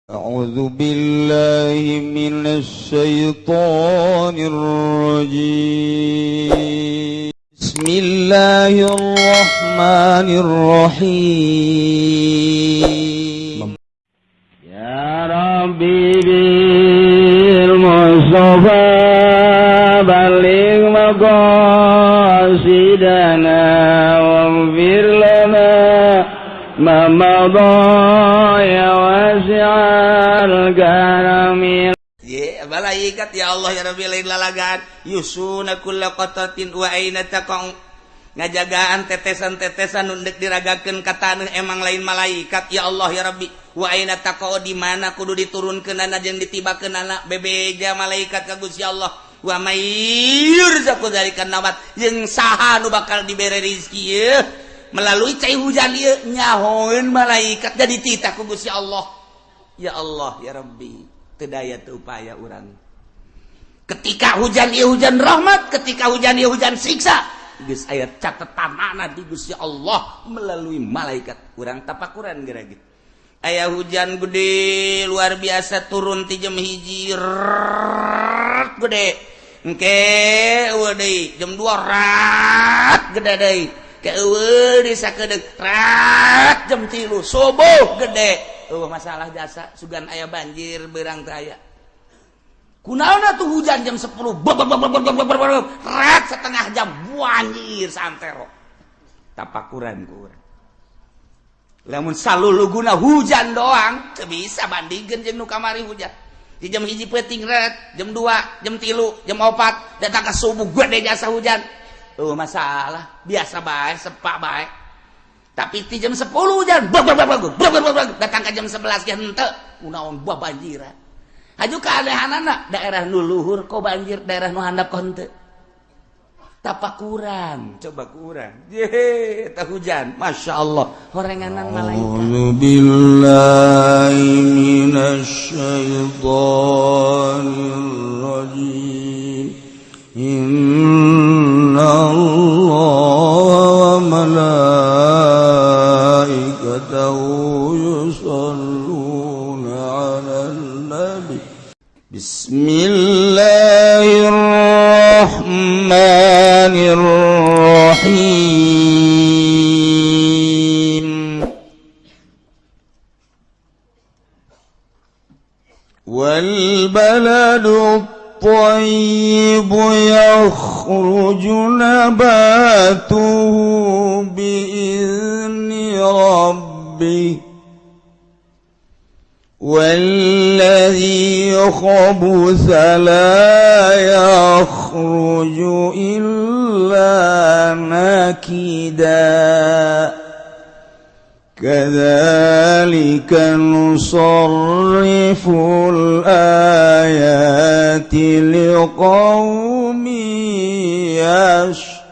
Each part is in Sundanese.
أعوذ بالله من الشيطان الرجيم بسم الله الرحمن الرحيم يا ربي بالمصطفى بلغ مقاصدنا واغفر لنا ما مضى ya wasi'al karamil malaikat ya Allah ya Rabbi lain lalagaan yusuna kulla qatatin wa aina taqau ngajagaan tetesan-tetesan undek diragakeun ka taneuh emang lain malaikat ya Allah ya Rabbi wa aina taqau di mana kudu diturunkeunana jeung ditibakeunana bebeja malaikat ka Gusti Allah wa mayyur zaku dalikan nawat jeung saha nu bakal dibere rezeki ye melalui cai hujan ieu nyahoeun malaikat jadi titah ku Gusti Allah. Ya Allah ya Rabbi, teu daya teu upaya urang. Ketika hujan ieu hujan rahmat, ketika hujan ieu hujan siksa, geus aya catetanana di Gusti Allah melalui malaikat. Urang tapakuran geura gitu. Aya hujan gede luar biasa turun ti jam 1 gede. Engke deui jam 2 gede deui. Keueuh disakedeuk rat jam 3 subuh gede masalah jasa sugan aya banjir beurang teh aya kunaon tuh hujan jam 10 rat setengah jam banjir santero tapakuran ku urang lamun saluluguna hujan doang teu bisa bandingkeun jeung nu kamari hujan di jam 1 peuting rat jam 2 jam 3 jam 4 datang ka subuh gede jasa hujan masalah biasa baik sepak baik tapi di jam 10 hujan datang ke jam 11 ge henteu kunaon banjiran aju keanehanana daerah nu luhur kok banjir daerah nu handap kok henteu tapakuran coba kurang ye teh hujan masyaallah horenganan malaikat a'udzubillahi minasyaitonir rajim Inna Allah wa malaikatahu yusalluna 'alan nabi Bismillahirrahmanirrahim Wal baladu الطيب يخرج نباته بإذن ربه والذي خبث لا يخرج إلا نكدا كذلك نصرف الآيات لقوم يشكرون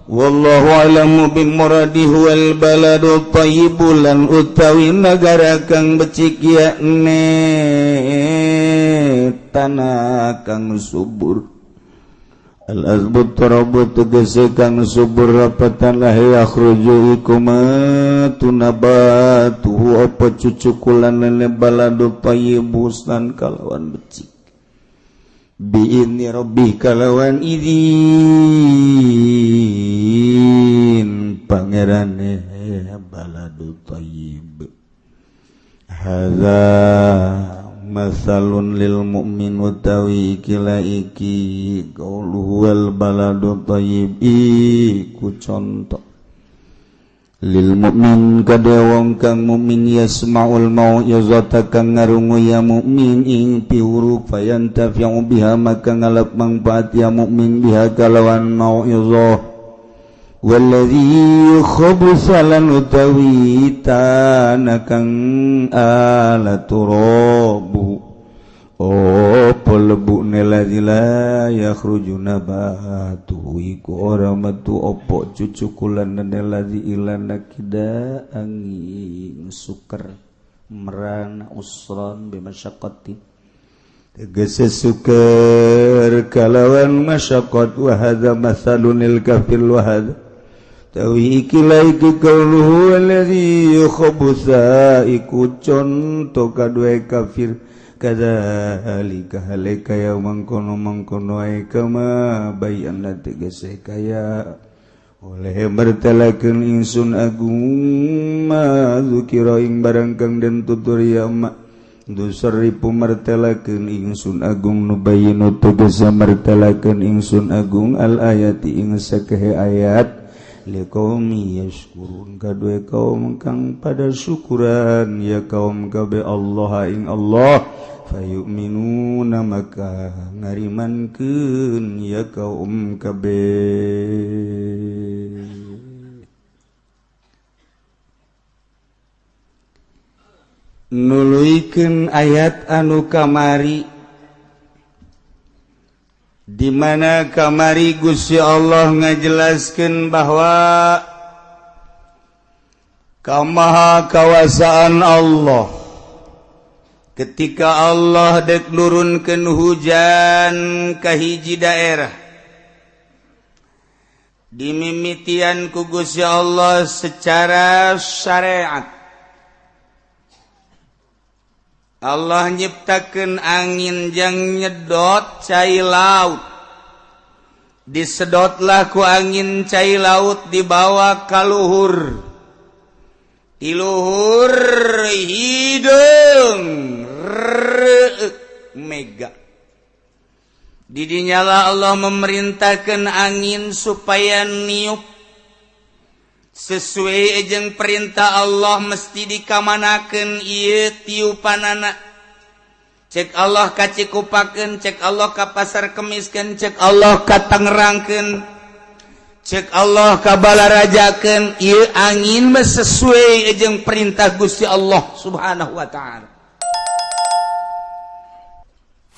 Wallahu a'lamu bimuradihi wal baladu thayyibul lan utawi nagara kang becik yakne tanah kang subur Al-azbut tarabut tegese kang subur rapatan lah yakhruju ikumatu nabatuhu apa cucukulan lele baladu tayyibus lan kalawan becik bi'ini rabbih kalawan idin pangerane baladu tayyib hadza masalun lil mu'min utawi kila iki qauluhu wal baladu tayyib iku contoh lil mu'min kada wong kang mukmin yasmaul mau'izata kang ngarungu ya mukmin ing piuruk fayantafi'u biha maka ngalap manfaat ya mukmin biha kalawan mau'izah walladzi khabsalan utawi tanakang ala turabu pelebu neladzi la yakhruju nabatu iku ora metu opo cucukulan neladzi ilana kida angin suker merana usran bimasyaqqati tegese suker kalawan masyaqqat wa hadza mathalunil kafil wa hadza tawi ikilai ke kauluhu alladhi khabusa iku contoh kadue kafir kadzalika halika ya mangkono ay kama bayan tegese kaya oleh bertalakeun ingsun agung ma dzukira ing barang kang den tutur ya ma dusaripu martalakeun ingsun agung nubayinu tegese martalakeun ingsun agung al ayati ing sakehe ayat liqaumi yashkurun kadue kaum kang pada syukuran ya kaum kabe Allah ing Allah fayu'minuna maka ngarimankeun ya kaum kabe nuluikeun ayat anu kamari di mana kamari Gusti Allah ngajelaskeun bahwa kamaha kawasaan Allah ketika Allah dek nurunkeun hujan ka hiji daerah dimimitian ku Gusti Allah secara syariat. Allah nyiptakeun angin jang nyedot cai laut. Disedotlah ku angin cai laut dibawa ka luhur. Di luhur hideung mega. Di dinyala Allah memerintahkeun angin supaya niup sesuai jeung perintah Allah mesti dikamanakeun ieu tiupanana. Cek Allah kacikupakeun, cek Allah ka pasar kemiskeun, cek Allah ka tangerangkeun, cek Allah ka balarajakeun, ieu angin mah sesuai jeung perintah Gusti Allah Subhanahu wa taala.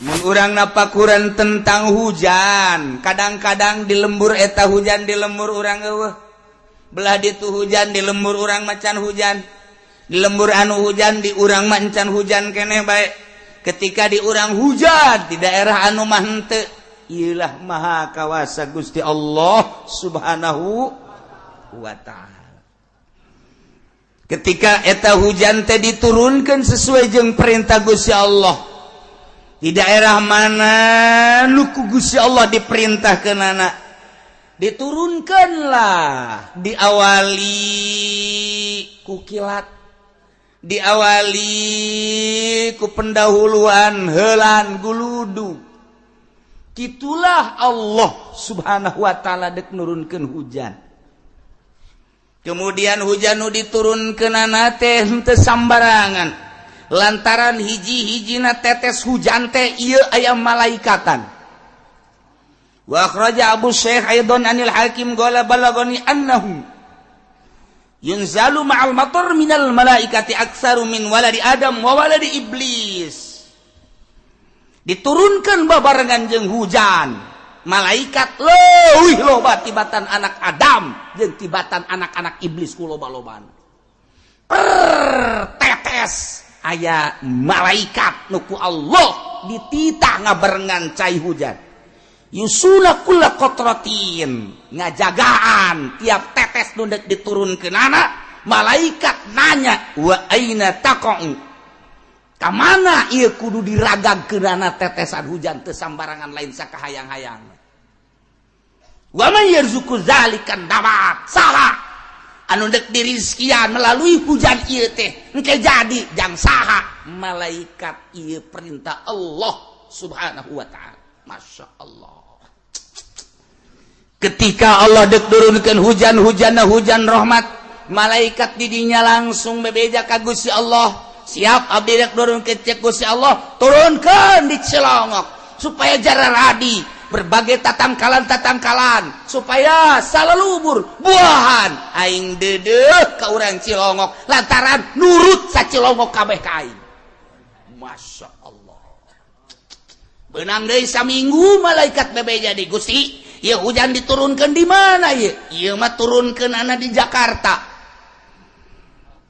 Mun urang napakuran tentang hujan, kadang-kadang di lembur eta hujan di lembur urang eueuh. Belah ditu hujan di lembur urang macan hujan, di lembur anu hujan di urang macan hujan keneh bae. Ketika di urang hujan di daerah anu mah henteu, ieulah maha kawasa Gusti Allah Subhanahu wa taala. Ketika eta hujan teh diturunkeun sesuai jeung perintah Gusti Allah, di daerah mana nu ku Gusti Allah diperintahkeunana diturunkanlah, diawali ku kilat, diawali ku pendahuluan helan guludu. Kitulah Allah Subhanahu wa taala dek nurunkeun hujan. Kemudian hujan nu diturunkeunana teh henteu sambarangan. Lantaran hiji-hijina tetes hujan teh ieu aya malaikatan. Wa akhraja Abu Syekh aidan anil Hakim qala balagani annahu yunzalu ma'al matar minal malaikati aktsaru min waladi Adam wa waladi Iblis. Diturunkan babarengan jeung hujan, malaikat leuwih loba tibatan anak Adam jeung tibatan anak-anak Iblis ku loba-lobana. Per tetes aya malaikat nu ku Allah dititah ngabarengan cai hujan. Yusuna kulla qatratin, ngajagaan tiap tetes nu deuk diturunkeun anak, malaikat nanya wa aina taqa'u, ka mana ieu kudu diragagkeunana tetesan hujan teu sambarangan lain sakahayang-hayang. Wa man yarzuqu zalikan damat, saha anu deuk dirizkian melalui hujan ieu teh engke jadi jang saha, malaikat ieu perintah Allah Subhanahu wa taala. Masya Allah. Ketika Allah dek turunkeun hujan-hujanna hujan rahmat, malaikat didinya langsung bebeja ka Gusti Allah. Siap abdi dek turunkeun cek Gusti Allah, turunkeun di Cilongok supaya jararadi berbagai tatangkalan-tatangkalan supaya salelubur buahan aing deudeuh ka urang Cilongok lantaran nurut sa Cilongok kabeh ka aing. Masya Allah. Beunang deui saminggu malaikat bebeja di Gusti. Ya hujan diturunkan di mana ya? Iya mah turunkan anak di Jakarta.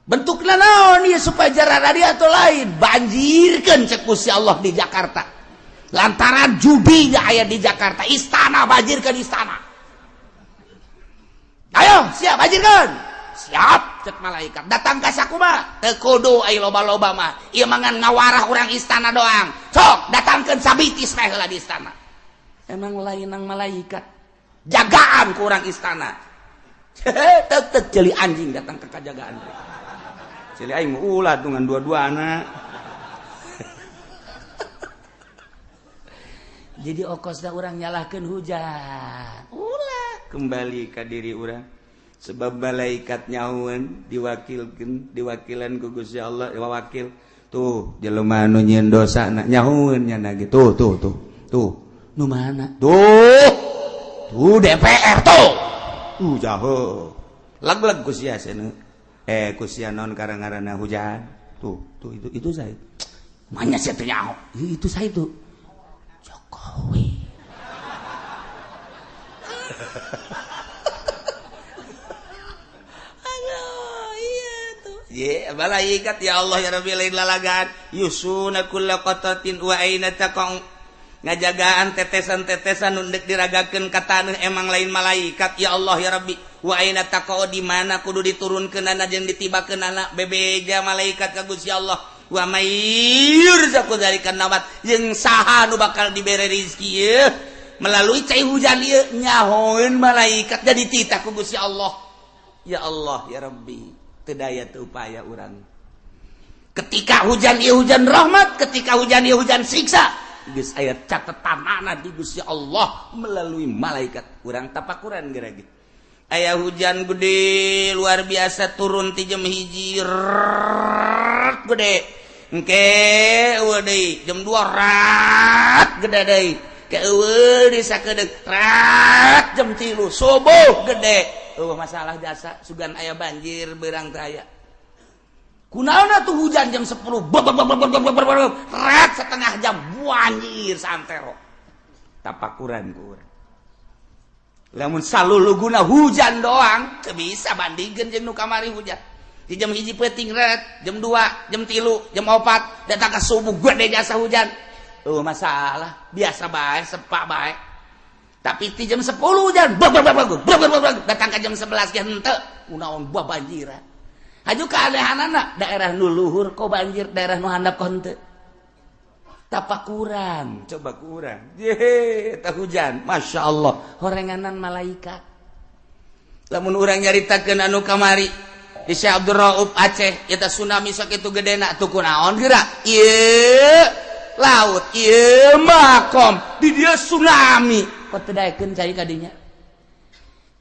Bentuknya naon ya supaya jararadi atau lain banjirkan cek Gusti Allah di Jakarta. Lantaran jubinya aya di Jakarta, istana banjirkan istana. ayo siap banjirkeun siap cek malaikat datang ka sakumaha teu kudu ai loba-loba mah ieu mangan ngawarah urang istana doang sok datangkeun sabitis teh heula di istana emang lainang malaikat jagaan ku urang istana tetep jeli anjing datang ke kajagaan jeli aing ulah dengan dua-duana jadi okosna urang nyalahkeun hujan ulah kembali ka diri urang sebab malaikat nyahoeun diwakilan ku Gusti Allah wakil tuh jelema anu nyieun dosana nyahoeun nya gitu tuh nu mana tuh DPR tuh jaho lag-lag ku sia cenah ku sia naon karangarana hujan tuh itu saya manya sia teh nyaho itu saya tuh Jokowi. Aduh, iya tuh. Malaikat ya Allah ya Rabbi lain lalagan. Yusuna kulla qatatin wa aina taqau. Ngajagaan tetesan-tetesan nundek diragakeun ka taneuh emang lain malaikat ya Allah ya Rabbi. Wa aina taqau di mana kudu diturunkeunana jeung ditibakeunana bebeja malaikat ka Gusti Allah. Wa mayyur zaku darikan nawat jeung saha nu bakal dibere rezeki ye melalui cai hujan ieu nyahoeun malaikat jadi titah ku Gusti Allah ya Allah ya Rabbi teu daya teu upaya urang ketika hujan ieu hujan rahmat ketika hujan ieu hujan siksa geus aya catetanana di Gusti Allah melalui malaikat urang tapakuran geura gitu aya hujan gede luar biasa turun ti jam 1 gede engke eueuh deui jam 2 rat gede deui ke eueuh di sakedeuk rat jam 3 subuh gede masalah jasa sugan aya banjir beurang teh aya kunaon tuh hujan jam 10 rat setengah jam banjir santero tapakuran ku urang lamun saluluguna hujan doang teu bisa bandingkeun jeung nu kamari hujan di jam 1 peuting ret jam 2 jam 3 jam 4 datang ke subuh gede jasa hujan masalah biasa bae sepak bae tapi di jam 10 hujan datang ke jam 11 ge henteu kunaon buah banjir haju keanehanana daerah nu luhur kok banjir daerah nu handap kok henteu tapakuran coba kurang tah hujan Masya Allah horenganan malaikat lamun urang nyaritakeun anu kamari di Syekh Abdul Rauf Aceh eta tsunami sakitu gedena tuh kunaon geura ieu laut ieu makom di dia tsunami kok teu daekeun cai ka dinya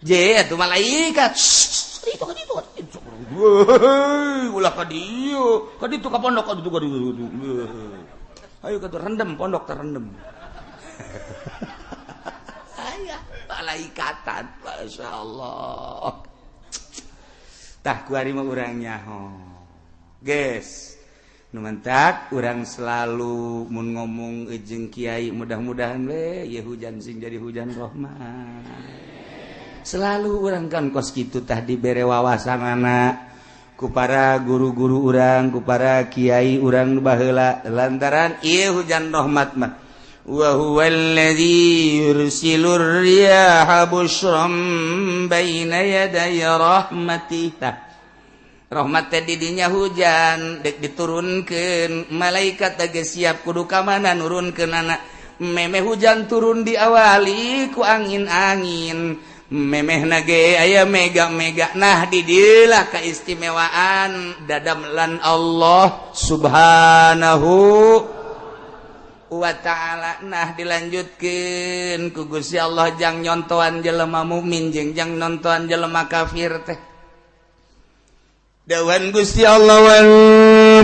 je atuh malaikat itu ulah ka dieu ka ditu ka pondok ka ditu ayo ka rendem pondok terendem aya malaikatan Masya Allah tah kuari mah urang nyaho geus nu mentak urang selalu mun ngomong jeung kiai mudah-mudahan we ye hujan sing jadi hujan rahmat selalu urang kan kos kitu tah dibere wawasanana ku para guru-guru urang ku para kiai urang nu baheula lantaran ieu hujan rahmat mah wa huwallazi yursilur riyaha busyram baina yaday rahmatih rahmat teh di dinya hujan dek diturunkeun malaikat geus siap kudu ka mana nurunkeunana memeh hujan turun diawali ku angin-angin memehna ge aya mega-mega nah di dieu lah kaistimewaan dadamlan Allah subhanahu wa ta'ala nah dilanjutkeun ku Gusti Allah jang nyontoan jelema mukmin jeung jang nontoan jelema kafir teh dawan Gusti Allah wal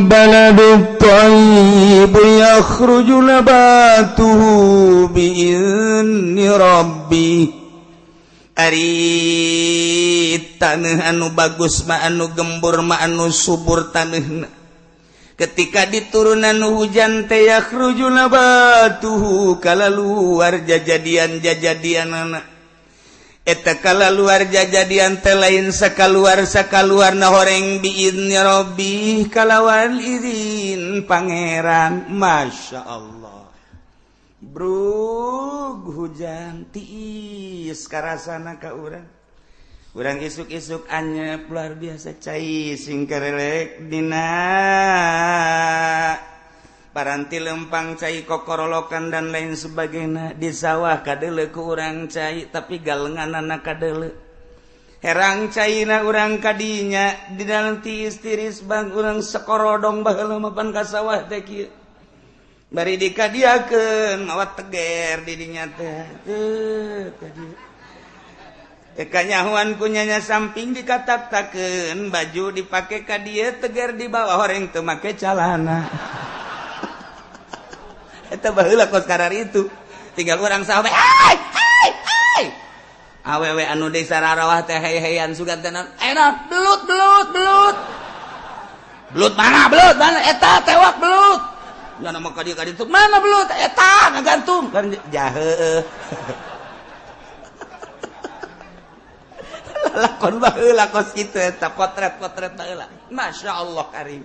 baladu thayyibu yakhruju nabatuhu bi idzni rabbih ari taneuh anu bagus mah anu gembur mah anu subur taneuhna ketika diturunan hujan teh yakhruju nabatuhu kalaluar jajadian-jajadianana eta kalaluar jajadian teh lain sakaluar-sakaluarna horeng biidzni rabbi kalawan izin pangeran Masya Allah brug hujan tiis karasana ka urang urang isuk-isuk anyep luar biasa cai sing kerelek dina paranti lempang cai kokorolokan dan lain sebagainya di sawah kadele ku urang cai tapi galenganana kadele herang caina urang kadinya di dalam tiis-tiris bang urang sekorodong baheula mapan ka sawah teh kieu bari dikadiakeun mawa teger di dinya teh kanyahuan kunyanya samping dikatak-takeun baju dipake ka dieu teger di bawah horeng teu make calana eta baheula kos karar itu tinggal urang sahabat awewe anu deui sararawah teh heheyan sugan teh enak belut mana eta tewak belut nya mah ka dieu tuh mana belut eta ngagantung kan jaheuh lakon baheula kos kitu eta potret-potret baheula masyaallah karim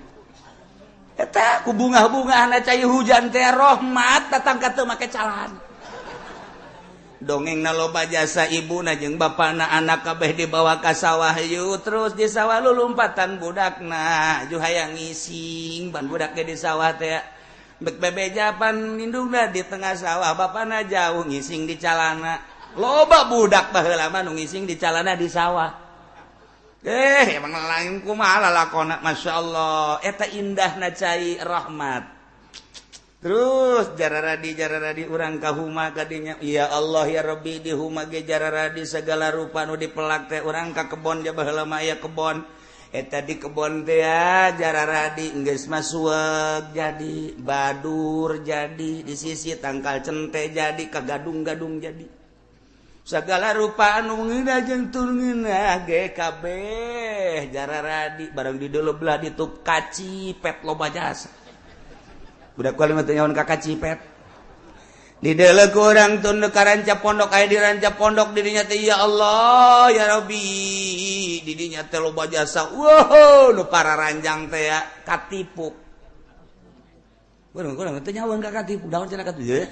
eta ku bunga-bungahna cai hujan teh rahmat datang ka teu make calana dongengna loba jasa ibuna jeung bapana anak kabeh dibawa ka sawah yu terus di sawah lulumpatan budakna ju hayang ngising ban budak ge di sawah teh bek bebejapan indungna di tengah sawah bapana jauh ngising di calana loba budak baheula mah nu ngising di calana di sawah emang lain kumaha lalakonna masyaallah eta indahna cai rahmat. Terus jararadi urang kahuma kadinya ya Allah ya Rabbi di huma ge jararadi segala rupa nu dipelak teh urang ka kebon ja baheula mah aya kebon eta di kebon teh jararadi geus mah sueg jadi badur jadi di sisi tangkal cente jadi kagadung-gadung jadi sagala rupa anu ngeuna jeung tulngeuna ge kabeh jararadi barang di deuleu belah ditup kacipet loba jasa budak kuali mah teu nyaon ka kacipet di deuleu ku urang tunduk ka ranca pondok aya di ranca pondok di dinya teh ya Allah ya Rabbi di dinya teh loba jasa wow nu pararanjang teh ya katipuk urang teu nyaon ka katipuk daon cenah katipuk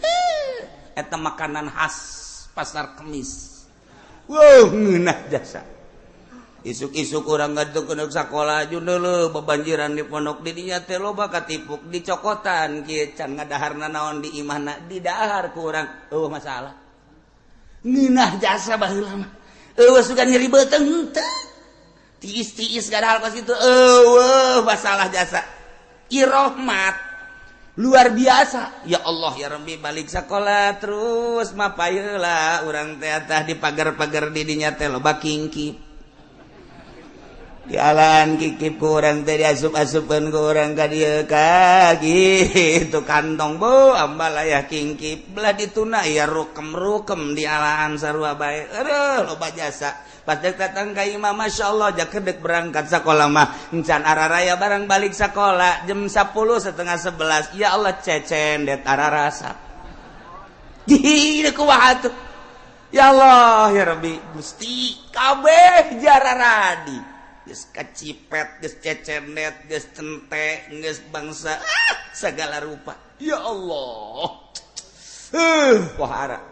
eta makanan khas pasar Kemis wow ngeunah jasa isuk-isuk urang gadeukeun sakola jundeuleu bebanjiran di pondok di dinya teh loba katipuk dicokotan kieu can ngadaharna naon di imahna didahar ku urang masalah ngeunah jasa baheula mah sugan nyeri beuteung teu tiis-tiis gadahar kos kitu masalah jasa irahmat luar biasa ya Allah ya Rabbi balik sekolah terus mapayeula urang teh tah di pagar-pagar di dinya teh loba kingkip jalan kikip kurang teh diasup-asupkeun ku urang ka dieu ka kitu kantong bu ambal aya kingkip belah dituna ya rukem-rukem di alaan sarua bae aduh loba jasa pas dek datang ka imam masyaallah jak kedek berangkat sekolah mah encan araraya barang balik sekolah jam 10:30 ya Allah cecendet ararasa di kumaha atuh ya Allah ya Rabbi Gusti kabeh jararadi geus kacipet, geus cecenet, geus cente, geus bangsa segala rupa. Ya Allah. Wahara.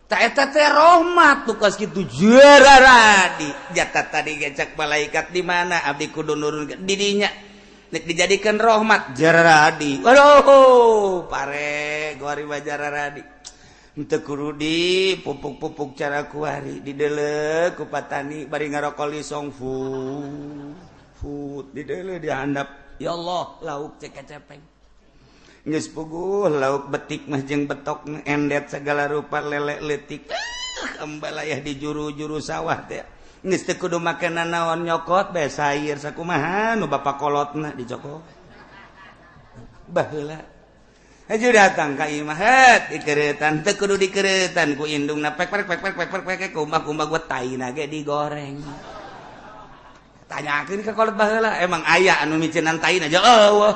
Ta eta teh rahmat tuh kos kitu jararadi. Jatah tadi gecak malaikat di mana abdi kudu nurun di dinya. Nek dijadikeun rahmat jararadi. Waduh, pare gori jararadi. Teu kudu di pupuk-pupuk cara kuari di deuleu ku patani bari ngarokol lisong fut di deuleu dihandap ya Allah lauk cekecepeng geus puguh lauk betik mah jeung betok endet segala rupa lele leutik ambalayah di juru-juru sawah teh geus teu kudu make naon nyokot bae sair sakumaha nu bapa kolotna dicokot baheula Aju datang ka imah dikeretan teu kudu dikeretan ku indungna pek kumbah gua taina ge digoreng. Tanyakeun ka kolot baheula emang aya anu micenan taina aja eueuh.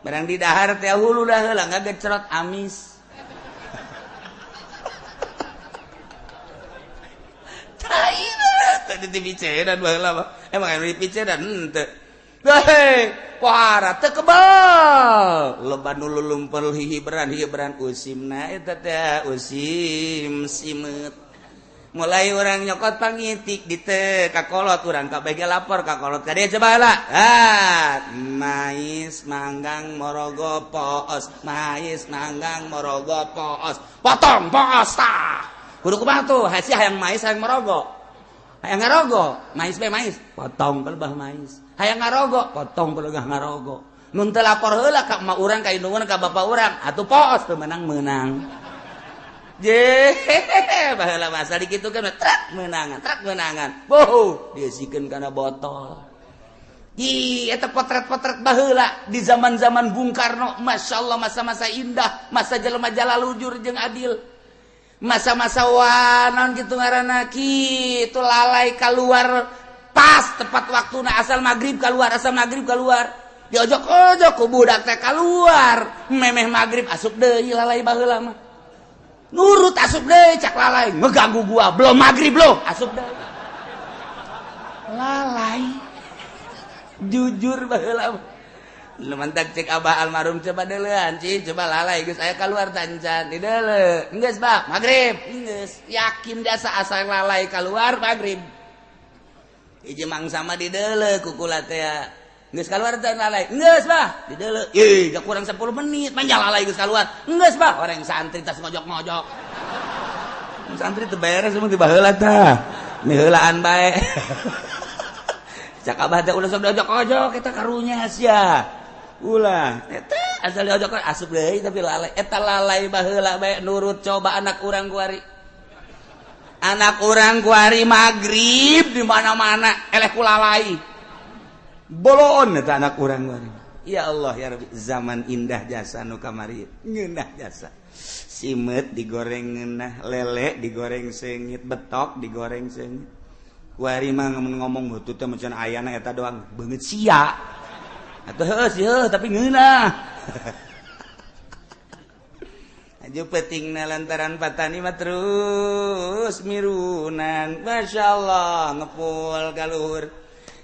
Barang di dahar teh hulu dah heula ngagecrot amis. Taina teh dipicenan baheula mah. Emang anu dipicenan henteu. Hei, pohara teu kebal. Loba nu lulumpel hibran usimna eta teh usim simeut. mulai orang nyokot pangitik di kakolot orang kabeh lapor kakolot ka dia coba lah mais manggang morogo poos mais manggang morogo poos potong poos tah kudu kumaha tuh hasil hayang mais hayang morogo hayang ngarogo mais be mais potong pelebah mais hayang ngarogo potong pelebah ngarogo nun teu lapor heula ka emak urang ka indungan ka bapak urang atuh poos teu menang baheula masa dikitukeun trak menangan boh diasikeun kana botol eta potret-potret baheula di zaman-zaman Bung Karno masyaallah masa-masa indah masa jelema jalalujur jeung adil masa-masa wanon kitu ngaranna kitu lalai keluar pas tepat waktuna asal maghrib keluar diojok-ojok ku budak teh keluar memeh maghrib asup deui lalai baheula mah nurut asup deh cak lalai ngeganggu gua belum maghrib lo asup deh lalai jujur baheula lu mantak cek abah almarhum coba deulean cing coba lalai geus aya keluar tancan di deuleu geus bah maghrib geus yakin jasa asal lalai keluar maghrib hiji mangsa mah di deuleu kukula teh geus kaluar teh lalai geus bah di deuleu ih gak kurang 10 menit manja lalai geus kaluar geus bah orang santri tas ngojok-ngojok santri teu beres mah ti baheula tah miheulaan bae cak abah teh ulah sok diojok-ojok eta karunya sia ulah eta asal diojok asup deui tapi lalai eta lalai baheula bae nurut coba anak urang kuari maghrib di mana-mana eleh ku lalai bolon eta anak urang kuari ya Allah ya Rabbi zaman indah jasa nu kamari ngeunah jasa simet digoreng ngeunah lele digoreng seungit betok digoreng seungit kuari mah ngomong beutu teh macan ayana eta doang beungeut sia atuh heuh sih tapi ngeunah aju pentingna lantaran patani mah terus mirunan masyaallah ngepul galuhur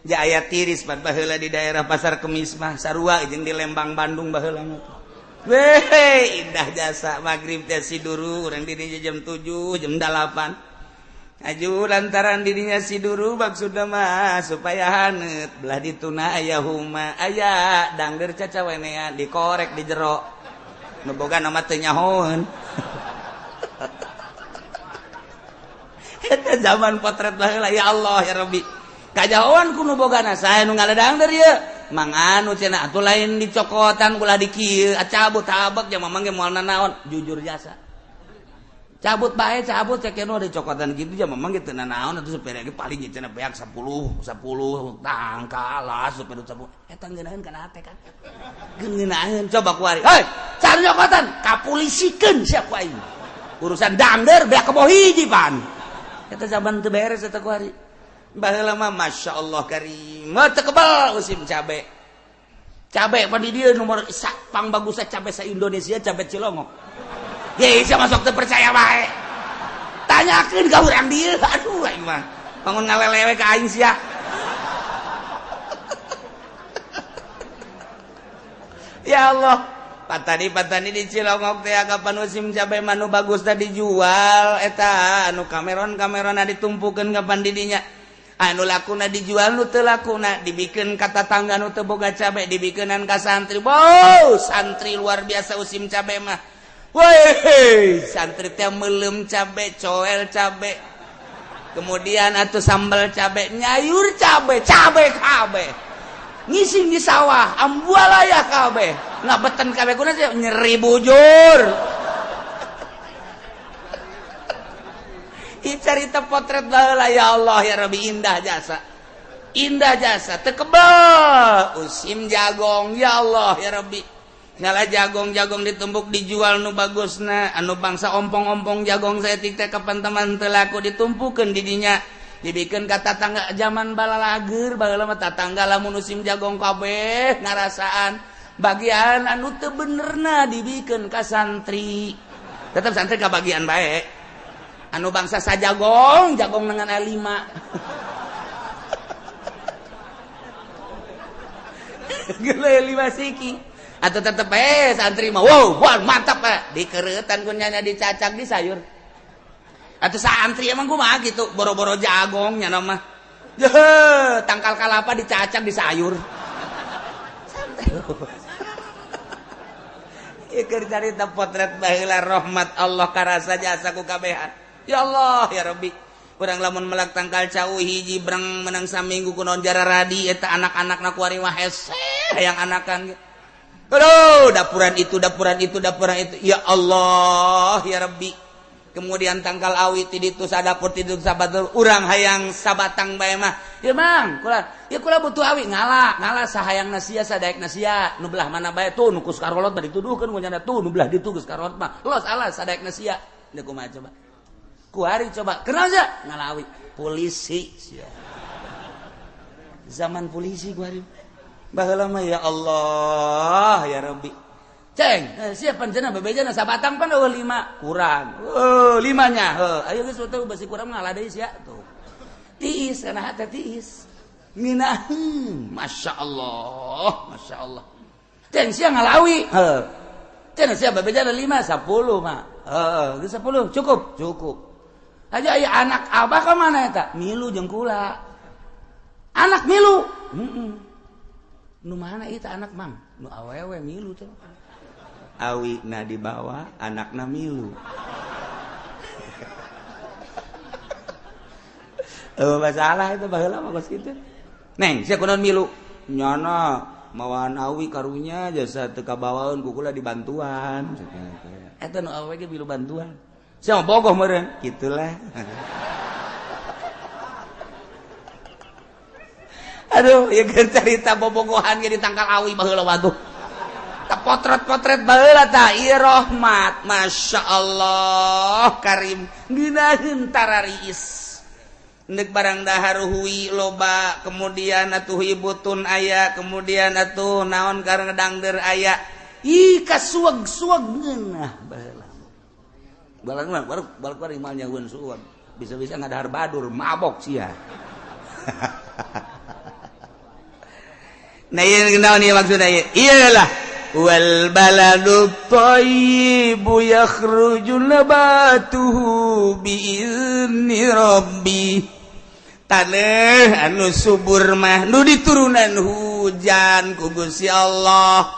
ja aya tiris pan baheula di daerah Pasar Kemis mah sarua jeung di Lembang Bandung baheula mah weh indah jasa maghrib teh siduru urang di dinya jam 7 jam 8 aju lantaran dirinya siduru maksudna mah supaya haneut belah dituna aya huma aya dangdeur cacawenean dikorek di jero nu boga nama teu nyahoeun eta zaman potret baheula ya Allah ya Rabbi kajahoan kuno bogana saya nu ngaledang dari ya manganu cenah atuh lain dicokotan ulah dikieu cabut habak jeung mamang ge moal nanaon jujur jasa cabut bae cabut cek anu ada cokotan kitu jeung mamang ge teu nanaon atuh supaya ge paling cenah beak 10 tangkalas supaya 10 eta ngeunaheun kana hate kan ngeunaheun coba kuari hei cari cokotan kapulisikeun sia ku aing urusan dangder beak kebo hiji pan eta zaman teu beres eta kuari baheula mah masyaallah karim teu kebal usim cabe pan di dieu nomor pang bagusna cabe sa Indonesia cabe Cilongok ye sia masuk teu percaya bae tanyakeun ka urang dieu aduh aing mah bangun ngalelewe ka aing sia ya Allah patani di Cilongok teh kapan musim cabe manu bagus tadi dijual eta anu kameron ditumpukeun kapan di dinya anu lakuna dijual nu teu lakuna dibikeun ka tatangga nu teu boga cabe dibikeunan ka santri santri luar biasa usim cabe mah weh santri teh meulem cabe coel cabe kemudian atuh sambal cabe nyayur cabe kabeh ngising di sawah ambualaya kabeh ngabeten kabeh kuna nyeri bujur carita potret baheula ya Allah ya Rabbi indah jasa teu kebal usim jagong ya Allah ya Rabbi ngala jagong ditumbuk dijual nu bagusna anu bangsa ompong-ompong jagong saeutik teh kapan teman teu laku ditumpukeun di dinya dibikeun ka tatangga zaman balalager baheula mah tatangga lamun usim jagong kabeh ngarasaan bagian anu teu benerna dibikeun ka santri tetep santri kabagian bae anu bangsa sajagong dengan A5 gele 5 siki atau tetep santri mah wow mantap dikeuretan kunyanya dicacak di sayur Atuh santri emang kumaha gitu, boro-boro jagongnya nama. Tangkal kalapa dicacak di sayur. Santai. Ieu carita potret baheula rahmat Allah karasa jasa ku kabehan. Ya Allah ya Rabbi. Urang lamun melak tangkal cau hiji brang menang saminggu kunaon jara radi eta anak-anakna kuari mah hese hayang anakan. Aduh, dapuran itu. Ya Allah ya Rabbi. Kemudian tangkal awit di ditu sadapur ti ditu sabatur urang hayang sabatang bae mah. Ya Mang, kula butuh awit ngalah sahayang nasia sadaek nasia nu belah mana bae tuh nu kus karolot bari tuduhkeun ku nyana tuh nu belah ditu geus karolot mah. Los alas sadaek nasia. Da kumaha coba? Kuari coba. Kenal aja ngalawi polisi. Zaman polisi kuari. Baheula mah ya Allah ya Rabbi. Ceng, siapa cenah bebejana sabatang pan eueuh 5 kurang. 5-nya. Ayo geus tuh basi kurang ngalah deui sia tuh. Tiis kana hate tiis. Nginaheun, masyaallah. Ceng sia ngalawi. Cenah sia bebejana 5 10 mah. Geus 10 cukup. Aja aya anak abah ka mana eta? Milu jeung kula. Anak milu. Nu mana eta anak Mang? Nu awewe milu teh. Awina di bawah, anakna milu. Masalah itu baheula mah geus kitu. Neng, sia kunaon milu? Nyana mawaan awi karunya jasa teu kabawaeun ku kula dibantuan. Eta nu awewe ge milu bantuan. Sia mah bogoh meureun, kitulah. Aduh, ieu keur carita bobogohan ge di tangkal awi baheula waduh. Potret baheula tah ieu rahmat, masyaallah karim ngeunaheun tarariis. Neuk barang dahar hui loba, kemudian atuh ibutun aya, kemudian atuh naon kareng dangder aya. Ih kasuag-suag ngeunah baheula. Balang baru imal nyaweun suag. Bisa-bisa ngadahar badur, mabok sia. Nah ieu naon ieu maksudna ieu? Iyalah wal baladut thayyibu yakhruju nabatuhu bi'izni rabbi. Taneuh anu subur mah nu diturunan hujan ku Gusti Allah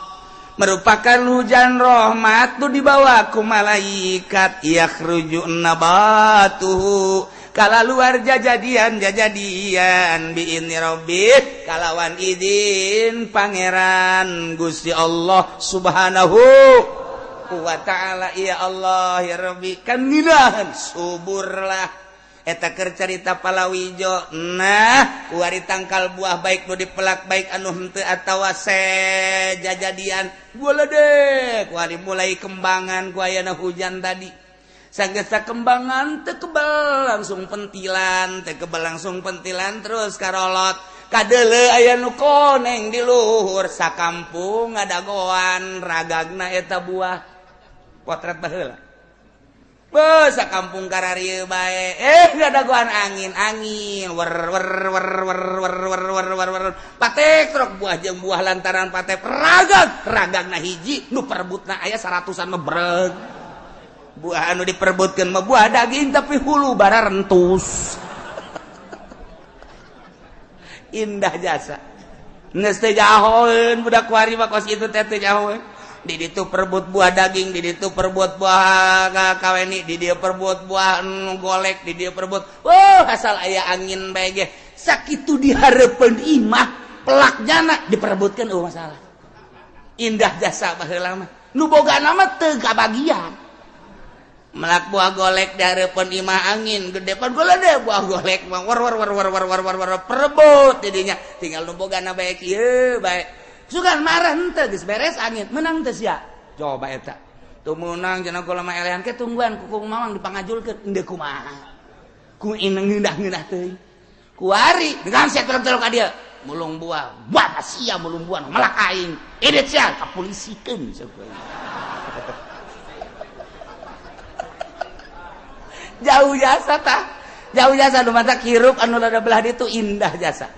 merupakan hujan rahmat nu dibawa ku malaikat. Yakhruju nabatuhu kala luar jajadian bi'idzni rabbih kalawan izin pangeran Gusti Allah subhanahu wa ta'ala. Ya Allah ya Rabbi kan nginahan subur lah eta keur carita palawijo. Nah kuari tangkal buah baik nu dipelak baik anu henteu atawa jajadian bola deh kuari mulai kembangan ku ayana hujan tadi. Sagesa kembangan tekebal langsung pentilan terus karolot kadele aya nu koneng di luhur sakampung ngadagoan ragagna eta buah potret baheula. Sakampung kararieu bae ngadagoan angin wer patek trok buah jeung buah lantaran patek ragagna hiji nu perebutna aya 100-an mebreg. Buah anu diperebutkeun mah buah daging tapi hulu bara rentus. Indah jasa. Geus teh jahoeun budak kuari mah kos kitu teh teh jahoeun. Di ditu perebut buah daging, di ditu perebut buah kaweni, di dieu perebut buah golek, di dieu perebut. Asal aya angin bae ge. Sakitu dihareupeun imah pelakjana diperebutkeun masalah. Indah jasa baheula mah. Nu bogana mah teu kabagian. Melak buah golek dihareupeun imah angin gede pan gola deh buah golek mah war perebut didinya tinggal nu bogana bae kieu bae sugan marah henteu geus beres angin menang teu sia coba eta tuh menang cenah gola mah elehan ke tungguan ku mamang dipangajulkeun endeu kumaha ku ngeundah-ngeundah teuing kuari dengan sia telok-telok ka dieu mulung buah sia mulung buah melak aing edit sia ka polisikeun sakumaha. Jauh jasa nu matak hirup anu rada belah ditu indah jasa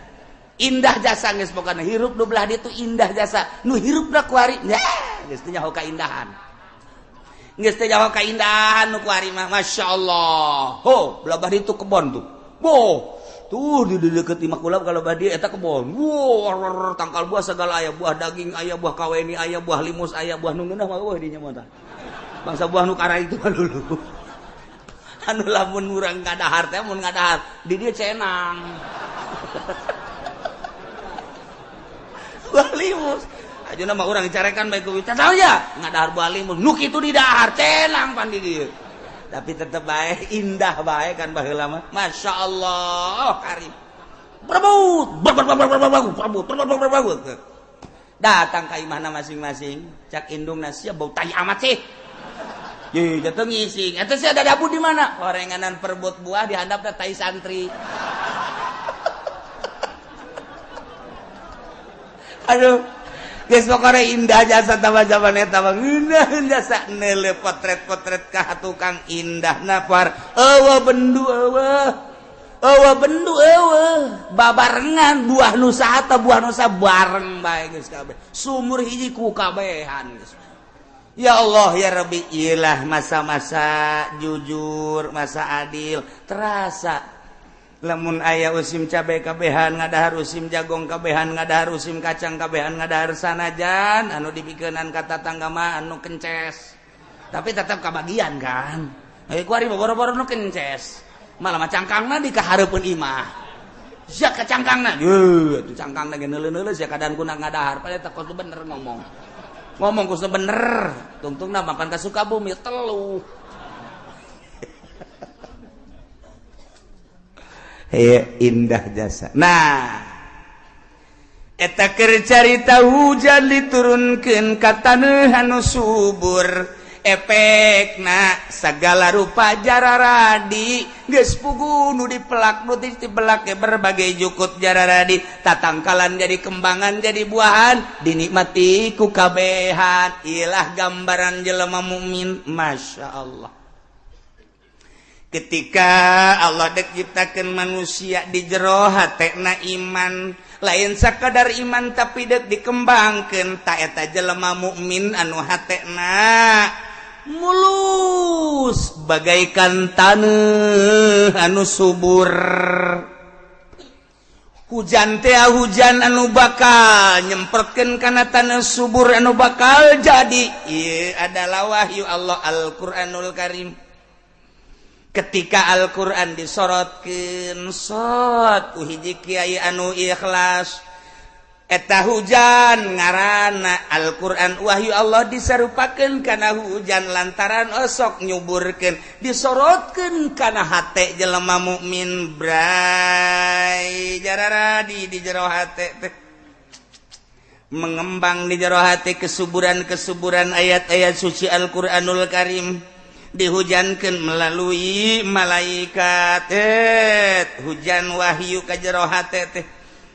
geus pokona hirup nu belah ditu indah jasa nu hirupna kuari geus teh nyaho kaindahan geus teh Jawa kaindahan nu kuari mah masyaallah. Ho, belah badi itu kebon tuh. Boh, tuh di deket imah kula kalau badi eta kebon. Wow, tangkal buah segala aya, buah daging aya, buah kaweni aya, buah limus aya, buah nu ngeunah mah eueuh dinya mah tah. Bangsa buah nu kara itu mah dulu. Anu lamun urang ngadahar teh mun ngadahar di dieu cenang. Buah limus. Ajeuna mah urang dicarekan bae ku tah ya, ngadahar buah limus. Nu kitu di dahar cenang pan di dieu. Tapi tetep bae indah bae kan baheula mah. Masyaallah karim. Berbau. Datang ka imahna masing-masing, cak indungna sia bau tai amat sih. Ye, jatuh ngising. Eta sih ada dapur di mana? Gorenganan perebut buah di handapna tai santri. Aduh, geus pokona indah jasa zaman eta mah. Indah sak neule potret-potret ka tukang indah napar. Eueuh bendu eueuh. Eueuh bendu eueuh. Babarengan buah nu saha buah nu bareng bae geus kabeh. Sumur hiji ku kabehan geus. Ya Allah ya Rabbi, iyalah masa-masa jujur, masa adil terasa. Lamun aya usim cabe kabehan ngadahar usim jagong kabehan ngadahar usim kacang kabehan ngadahar sanajan anu dibikeunan ka tatangga mah anu kences. Tapi tetap kabagian kan. Kuari boro-boro nu kences. Malah mah cangkangna dikahareupeun imah. Sia ka cangkangna. Yeuh, atuh cangkangna ge neuleuh-neuleuh sia kadan kuna ngadahar. Padahal teh kudu bener ngomong. Ngomong kudu bener. Tungtungna makan ka Sukabumi telu. Indah jasa. Nah, eta keur carita hujan diturunkeun ka taneuh anu subur. Efekna sagala rupa jararadi geus pugu nu dipelak nu dibelak ge berbagai jukut jararadi tatangkalan jadi kembangan jadi buahan dinikmati ku kabehan. Ilah gambaran jelema mukmin masyaallah. Ketika Allah dek ciptakeun manusia di jero hatena iman, lain sakadar iman tapi dek dikembangkeun ta eta jelema mukmin anu hatena mulus bagaikan taneuh anu subur. Hujan teh hujan anu bakal nyemprotkeun kana taneuh subur anu bakal jadi. Ieu adalah wahyu Allah Al-Qur'anul Karim. Ketika Al-Quran disorotkeun sot ku hiji kiai anu ikhlas eta hujan ngaranna Al-Quran wahyu Allah disarupakeun kana hujan lantaran osok nyuburkeun disorotkeun kana hate jelema mukmin bray jararadi di jero hate teh mengembang di jero hate kesuburan-kesuburan ayat-ayat suci Al-Qur'anul Karim dihujankeun melalui malaikat hujan wahyu ka jero hate teh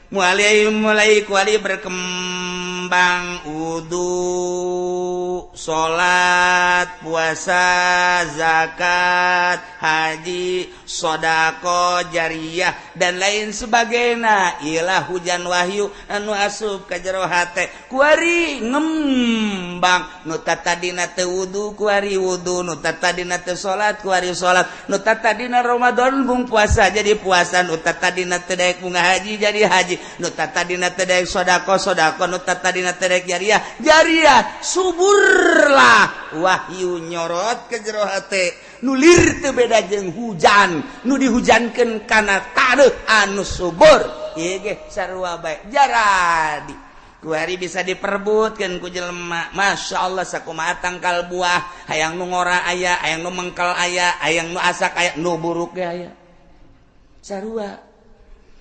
mulai kuali berkembang wudu salat puasa zakat haji sodako jariyah dan lain sebagainya. Ialah hujan wahyu anu asup ka jero hate kuari ngembang nu tatadina teu wudu kuari wudu nu tatadina teu salat kuari salat nu tatadina Ramadan bung puasa jadi puasa nu tatadina teu daek bunga haji jadi haji nu tatadina teu daek sodako nu tatadina teu daek jariyah suburlah wahyu nyorot ke jero hate nulir teu beda jeung hujan nu dihujankeun kana taneuh anu subur. Ieu ge sarua bae jaradi kuari bisa diperebutkeun ku jelema. masyaallah sakumaha tangkal buah hayang nu ngora aya hayang nu mengkel aya hayang nu asak aya nu buruk ge aya sarua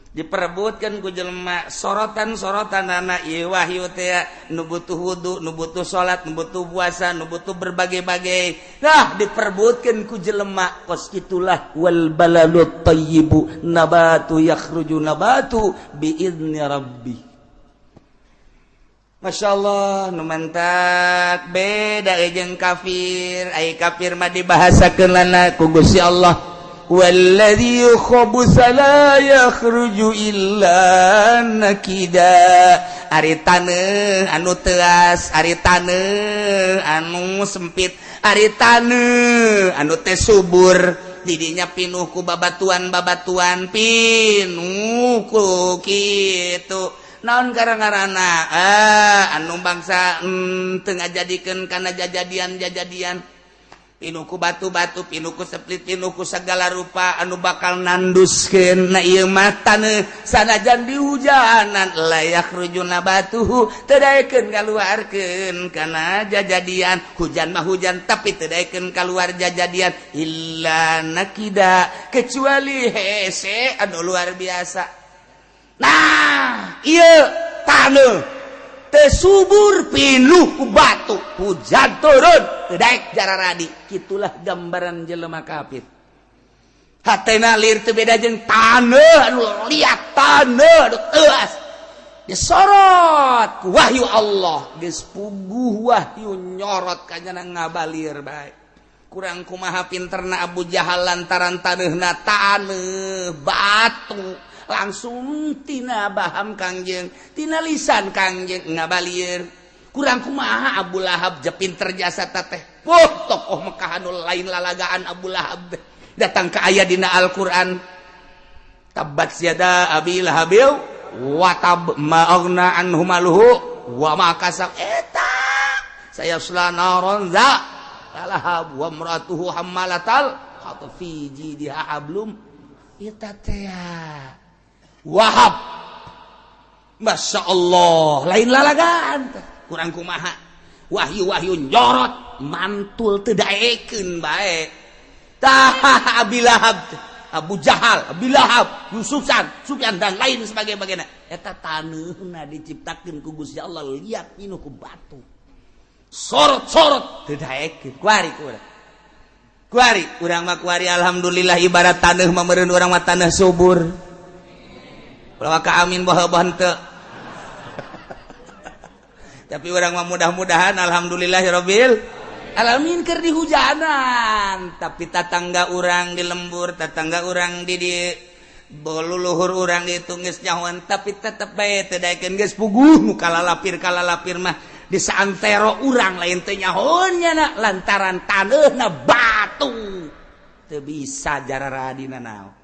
diperebutkeun ku jelema. Sorotan-sorotanana ieu wahyu teh nu butuh wudu nu butuh salat nu butuh puasa nu butuh berbagai-bagai nah diperebutkeun ku jelema. Kos kitulah wal baladut thayyibu nabatu yakhruju nabatu biizni rabbi. Masyaallah nu mantak beda jeung kafir. Ai kafir mah dibahasakeun lana ku Gusti Allah walladzi khabutha la yakhruju illa nakida. Ari taneuh anu teuas, ari taneuh anu sempit, ari taneuh anu teh subur, didinya pinuh ku babatuan-babatuan, pinuh ku kitu. Naon ngaranna anu bangsa teu ngajadikeun kana jajadian-jajadian, pinuh ku batu-batu, pinuh ku seplit, pinuh ku segala rupa anu bakal nanduskeun. Na ieu mah taneuh sanajan dihujanan layak rujuna batuhu teu daekeun kaluarkeun kana jajadian. Hujan mah hujan tapi teu daekeun kaluar jajadian illa nakida, kecuali hese anu luar biasa. Nah ieu taneuh teu subur pinuh ku batu, hujan turun teu daek jararadi. Kitulah gambaran jelema kafir. Hatena lir teu beda jeung taneuh anu liat, taneuh anu teuas disorot ku wahyu Allah, geus puguh wahyu nyorot ka jana ngabalir bae. Kurang kumaha pinterna Abu Jahal lantaran taneuhna taneuh batu, langsung tina baham Kangjeng, tina lisan Kangjeng ngabalir. Kurang kumaha Abu Lahab je pinter jasa teh. Tokoh Mekah anu lain lalagaan Abu Lahab datang ke aya dina Al-Qur'an. Tabbat yada Abi Lahabil wa tab ma aghna anhu maluhu wa ma kasab. Eta sayasla naron za lahab wa imratuhu hammalatal hatab fi jidha hablum. Eta teh Wahab, masya Allah, lain lalagaan. Kurang kumaha, wahyu nyorot, mantul teu daekeun bae. Tah Abi Lahab, Abu Jahal, Abi Lahab, Sufyan dan lain sebagainya. Eta taneuhna diciptakeun ku Gusti Allah liat pinuh ku batu. Sorot teu daekeun. Kuari urang mah kuari alhamdulillah ibarat taneuh mah meureun urang mah taneuh subur. Ulah ka amin boh-boh henteu. Tapi urang mah mudah-mudahan alhamdulillahirabbil alamin keur dihujanan. Tapi tatangga urang di lembur, tatangga urang di boluluhur urang di geus nyahoan, tapi tetep bae teu daekeun geus puguh nu kalalapir mah di saantero urang lain teu nyahoannya lantaran taneuhna batu. Teu bisa jararadina naon.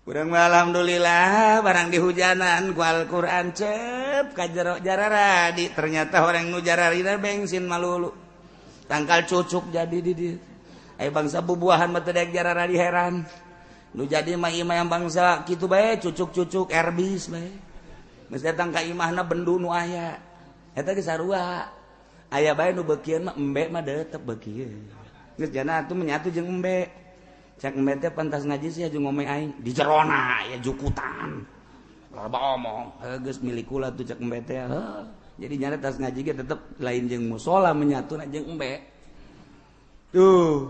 Urang mah alhamdulillah barang dihujanan ku Al-Qur'an cep ka jero jararadi, ternyata orang nu jararina bensin malulu. Tangkal cucuk jadi di dieu. Aya bangsa bubuahan mah teu daek jararadi heran. Nu jadi mah imah yang bangsa kitu bae cucuk-cucuk erbis bae. Geus datang ka imahna bendu nu aya. Eta ge sarua. Aya bae nu beukieun mah embe mah deutep beukieun. Geus jana atuh menyatu jeung embe. Cek embe teh pantas ngaji sih aju ngomong aing di jerona ya jukutan. Loba omong, geus milik kula tuh cek embe teh. Jadi nyana tas ngaji ge tetep lain jeung musola menyatuna jeung embe. Tuh,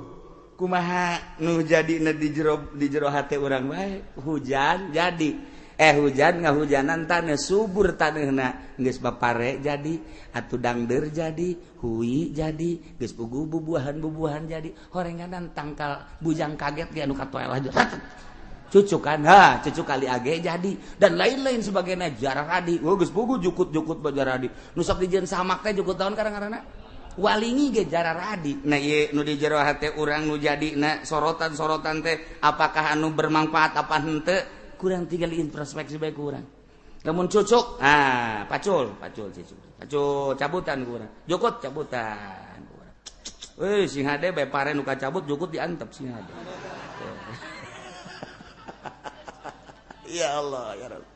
kumaha nu jadina di jero hate urang bae hujan jadi. Hujan ngahujanan taneuh subur taneuhna geus papare jadi, atuh dangdeur jadi, hui jadi, geus puguh bubuahan jadi, horenganan tangkal bujang kaget ge anu katoel aja. Cucuk kan, cucuk kali age jadi dan lain-lain sebagainya jararadi. Geus puguh jukut-jukut jararadi. Nu sok dijieun samak teh jukut taun karang-karangna. Walingi ge jararadi. Nah ieu nu di jero hate urang nu jadina sorotan-sorotan teh apakah anu bermanfaat apa henteu? Kurang tinggal introspeksi bae kurang. Lamun cucuk, pacul cucuk. Pacul cabutan kurang. Jukut cabutan kurang. Sing hade bae pare nu kacabut jukut diantep sing hade. Ya Allah ya Rabb.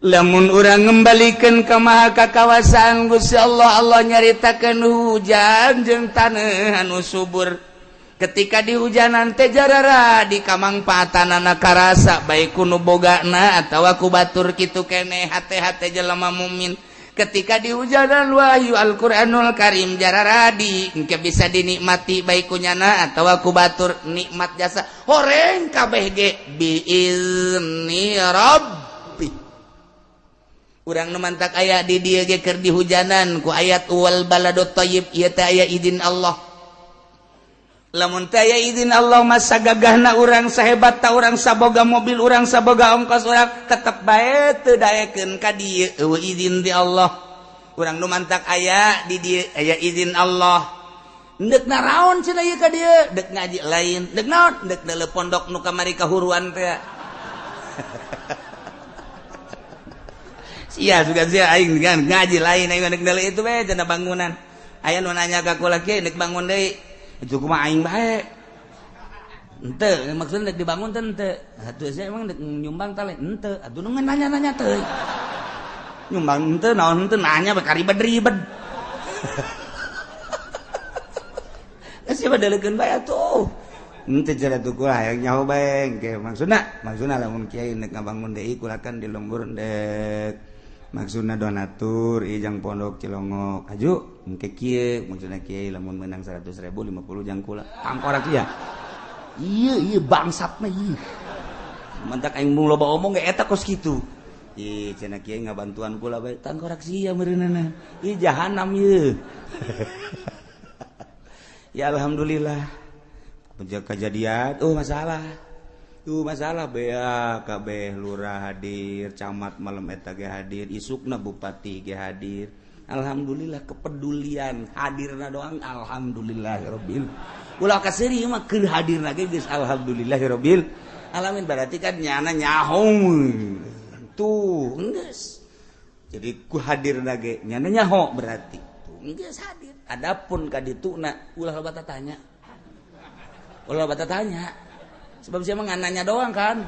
Lamun urang ngembalikeun ka maha kakawasaan Gusti Allah, Allah nyaritakeun hujan jeung taneuh anu subur. Ketika dihujanan teh jararadi kamangpaatanana karasa baik ku nu bogana atawa ku batur kitu keneh hate-hate jelema mukmin. Ketika dihujanan wahyu Al-Qur'anul Karim jararadi engke bisa dinikmati baik ku nyana atawa ku batur nikmat jasa horeng kabeh ge biizni rabbi. Urang nu mantak aya di dieu ge keur dihujanan ku ayat wal baladut thayyib ieu teh aya izin Allah. lamun taya izin Allah masa gagahna urang sahebat ta urang saboga mobil urang saboga ongkos urang tetep bae teu daekeun ka dieu eueuh izin di Allah urang nu mantak aya di dieu aya izin Allah deuk naraon cenah ieu ka dieu deuk ngaji lain deuk naon deuk deuleu pondok nu kamari kahuruan teh sia juga sia aing kan ngaji lain aing deuk deuleu itu we cenah bangunan aya nu nanya ka kula kieu deuk bangun deui itu kumaha aing bae henteu maksudna deuk dibangun teh henteu atuh saya emang deuk nyumbang teh henteu atuh nu nanya-nanya teh nyumbang henteu naon henteu nanya bae karibet-ribet sia badalekeun bae atuh henteu cenah tuh kula hayang nyaho bae engke maksudna lamun kiai neuk ngabangun deui kulakan di lembur deuk maksudna donatur ijang pondok Cilongok aju engke kieu maksudna kiai lamun meunang 100.000 50 jang kula tangkorak ieu ieu bangsatna ieu mentak aing mung loba omong ge eta kos kitu ieu cenah kiai ngabantuan kula bae tangkorak sia meureunana ieu jahanam ieu ya alhamdulillah kejadian masalah bea kabeh lurah hadir camat malam eta ge hadir isukna bupati ge hadir alhamdulillah kepedulian hadirna doang alhamdulillahirabbil ulah kaseri mah keur hadirna ge geus alhamdulillahirabbil alamin berarti kan nyana nyaho tuh geus jadi ku hadirna ge nyana nyaho berarti tuh geus hadir adapun ka dituna ulah loba tanya sebab saya mah nanya doang kan.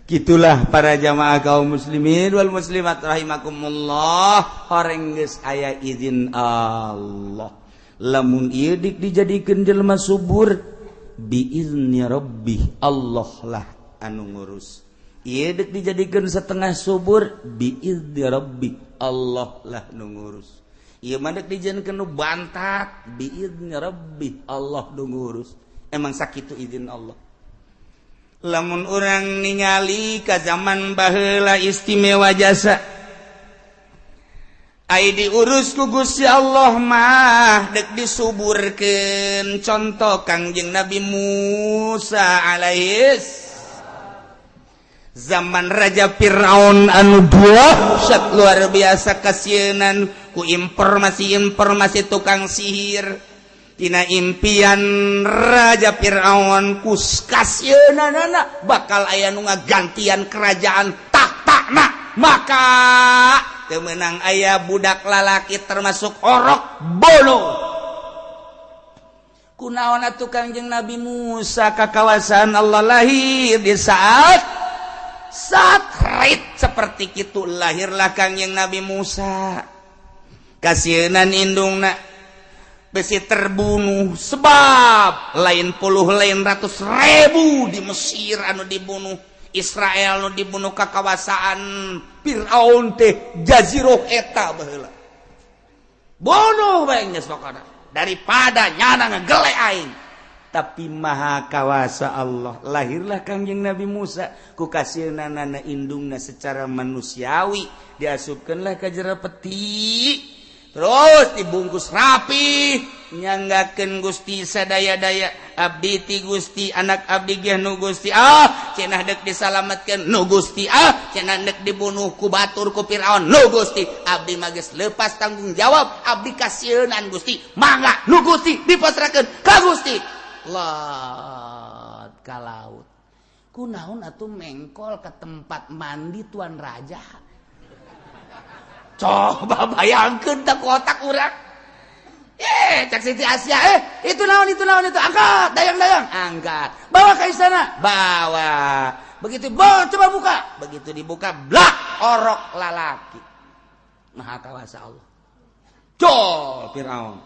Gitulah para jamaah kaum muslimin wal muslimat rahimakumullah horeng geus aya izin Allah lamun ieu dik dijadikeun jelema subur biizni rabbih Allah lah anu ngurus ieu dik dijadikeun setengah subur biizni rabbih Allah lah nu ngurus ieu mah deuk dijieunkeun nu bantat biizni rabbih Allah nu ngurus emang sakitu izin Allah lamun urang ningali ka zaman baheula istimewa jasa ai diurus ku Gusti Allah mah deuk disuburkeun contoh Kangjeng Nabi Musa alaihis zaman Raja Fir'aun anu dahsyat luar biasa kasienan ku informasi tukang sihir tina impian Raja Fir'aun ku kasieunana bakal aya nu ngagantian kerajaan tahta maka teu meunang aya budak lalaki termasuk orok bolo kunaon atuh Kangjeng Nabi Musa ka kawasan Allah lahir di saat rait seperti itu lahirlah Kangjeng Nabi Musa kasienan indungna besi terbunuh sebab lain puluh lain ratus ribu di Mesir anu dibunuh Israel anu dibunuh ka kawasaan Fir'aun teh jazirah eta baheula bunuh bae geus pokona daripada nyana ngegele aing tapi maha kawasa Allah lahirlah Kangjeng Nabi Musa ku kasieunana indungna secara manusiawi diasupkeunlah ka jero peti terus dibungkus rapi nyanggakeun Gusti sadaya-daya abdi ti Gusti anak abdi ge nu Gusti cenah deuk disalametkeun nu Gusti cenah deuk dibunuh ku batur ku Firaun nu Gusti abdi mah geus leupas tanggung jawab abdi kasieunaan Gusti mangga nu Gusti dipasrahkeun ka Gusti lot ka laut kunaon atuh mengkol ke tempat mandi tuan raja coba bayangkeun tak kotak urang cak Siti Asia itu naon itu angkat dayang angkat bawa ke istana bawa begitu coba buka begitu dibuka blak orok lalaki maha kawasa Allah col Firaun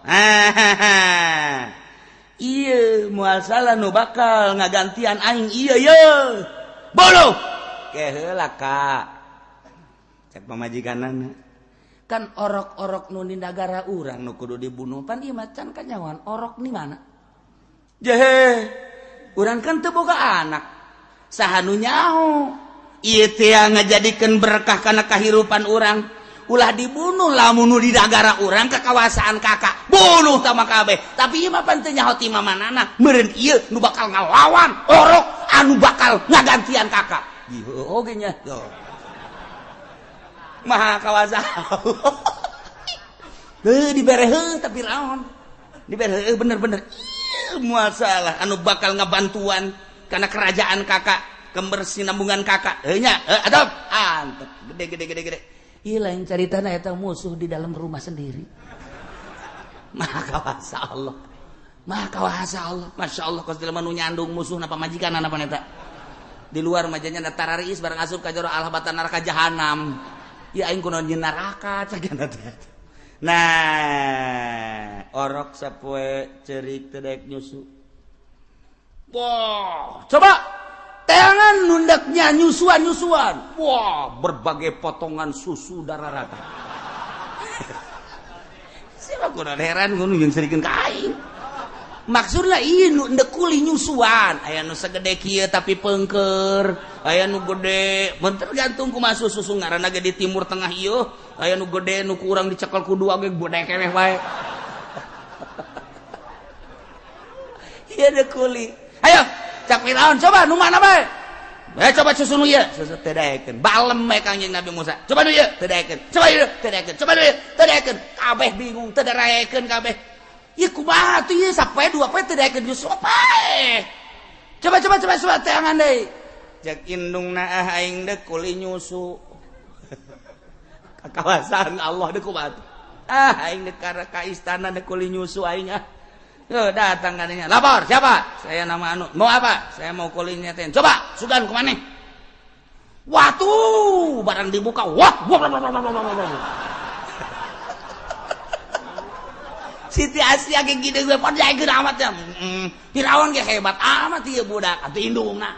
iya moal salah nu bakal ngagantian aing iya bolo keheula ka cek pamajikanana kan orok-orok nu di negara urang nu kudu dibunuh pan ieu macan kanyawan orok ni mana jehe urang kan teu boga anak saha nu nyaho ieu teh ngajadikeun berkah kana kahirupan urang ulah dibunuh lamun di negara orang kekawasaan kakak bunuh sama kabeh tapi ieu mah pentingnya hoti manana meureun ieu nu bakal ngalawan orok anu bakal ngagantian kakak ieu oge nya maha kawasa dibereheun tapi Firaun dibereheun bener-bener masalah anu bakal ngabantuan karena kerajaan kakak kebersinambungan kakak nya adab antep gede iya lain caritana eta musuh di dalam rumah sendiri maha kawasa Allah masya Allah kos dilema nu nyandung musuh napa majikan napa eta di luar majanya da tarariis barang asup ka jero alhabatan neraka jahanam ya aing kunaon nyeun neraka cagana teh nah orok sapoe ceurik teu daek nyusu wah coba tangan nundaknya nyusuan. Wah, berbagai potongan susu darah rata. Siapa kuda heran ngono yang serikeun ka aing. Maksudna ieu nu ndekuli nyusuan, aya nu sagede kieu tapi peungkeur, aya nu gede, mun tergantung kumaha susu ngaranna ge di timur tengah ieu, aya nu gede nu kurang dicekel ku dua ge gede keweh wae. Ieu ndekuli. Ayo cak Firaun coba nu mana bae coba susu nu ieu susu teu daekeun balem we Kangjeng Nabi Musa coba nu ieu teu daekeun coba ieu teu daekeun coba nu ieu teu daekeun kabeh bingung teu daraekeun kabeh ieu kumaha tuh ieu sapoe dua poe teu daekeun susu pae coba teangan deui jak indungna aing deuk kuli nyusu kakawasaan Allah deuk kumaha aing deuk ka istana deuk kuli nyusu aing datang katanya lapor siapa saya nama anu mau apa saya mau kulinya ten coba sugan kemana watuh barang dibuka wah Siti Asia kayak gini gue pada jaga amat ya Firaun kayak hebat amat ya budak atau indungna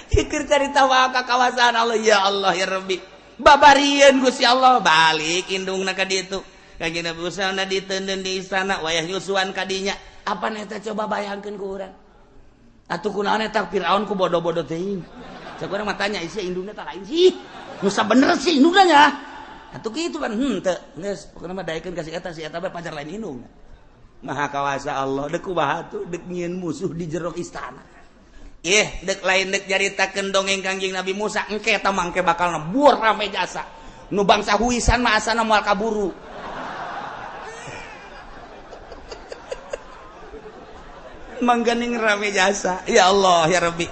ikir cerita waka kawasan Allah ya Rabbi babarian Gusti Allah balik indungna ka ditu Kanjeng Nabi Musa na diteuneun di istana wayah nyusuan kadinya apa eta coba bayangkeun ku urang atuh kunaon eta Firaun ku bodoh-bodoh teuing cek urang mah tanya isi indungna tah lain sih nu sabener sih indungna nya atuh kitu kan teu geus pokona mah daekeun ka si eta bae pacar lain indungna maha kawasa Allah deuk kumaha tuh deuk nyieun musuh di jero istana deuk lain deuk nyaritakeun dongeng Kanjeng Nabi Musa engke eta mangke bakal nebur rame jasa nu bangsa huisan mah asana moal kaburu mangganing rame jasa ya Allah ya Rabbi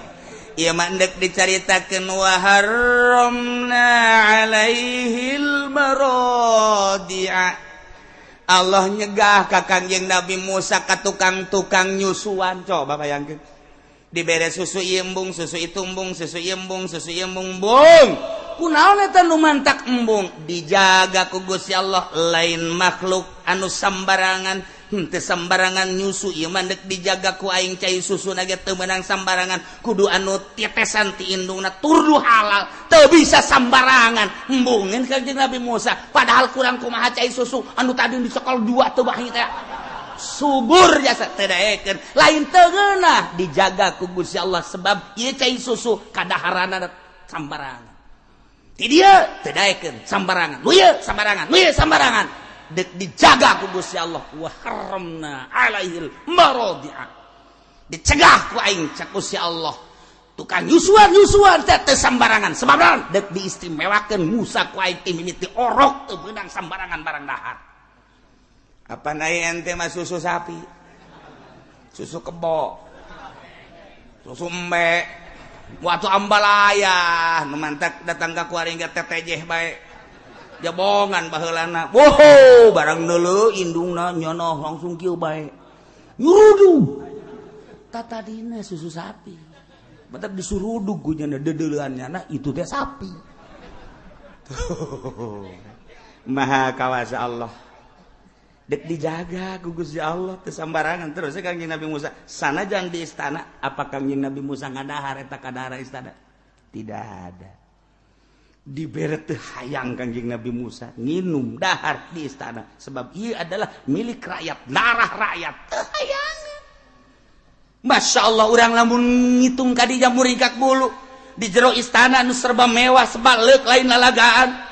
ieu mah endek dicaritakeun wa haramna alaihil maradi'a Allah nyegah ka Kanjeng Nabi Musa ka tukang-tukang nyusuan coba bayangkeun dibere susu embung susu itumbung susu embung bung kunaon eta nu mantak embung dijaga ku Gusti Allah lain makhluk anu sambarangan teu sambarangan nyusu ieu mah deuk dijaga ku aing cai susu na ge teu meunang sambarangan kudu anu tetesan ti indungna turdu halal teu bisa sambarangan embungeun Kanjeng Nabi Musa padahal kurang kumaha cai susu anu tadi dicekal dua teu bahi teh subur jasa teu daekeun lain teu geunah dijaga ku Gusti Allah sebab ieu cai susu kadaharanna sambarangan ti dieu teu daekeun sambarangan nu ieu sambarangan dek dijaga ku Gusti Allah wa haramna alaihil maradi'a dicegah ku aing cak Gusti Allah tukang nyusuan teh sambarangan sebab dek diistimewakeun Musa ku aing ti mimiti orok teu beunang sambarangan barang dahar apa nae ente mah susu sapi susu kebo susu embe waktu ambalaya nu mantak datang ka kuaring ge tetejeh bae jabongan baheulana woho barang neuleu indungna nyonoh langsung kieu bae nyurudug tatadina susu sapi batak disurudug ku nya dedeuleuannya itu teh sapi maha kawasa Allah dek dijaga ku Gusti Allah teu sambarangan terus Kanjeng Nabi Musa sanajan di istana apa Kanjeng Nabi Musa ngadahar eta kadahar istana tidak ada dibere teu hayang Kanjeng Nabi Musa nginum dahar di istana sebab ieu adalah milik rakyat darah rakyat teu hayang Masya Allah urang lamun ngitung ka dinya muringkak bulu di jero istana nu serba mewah sebalik lain lalagaan.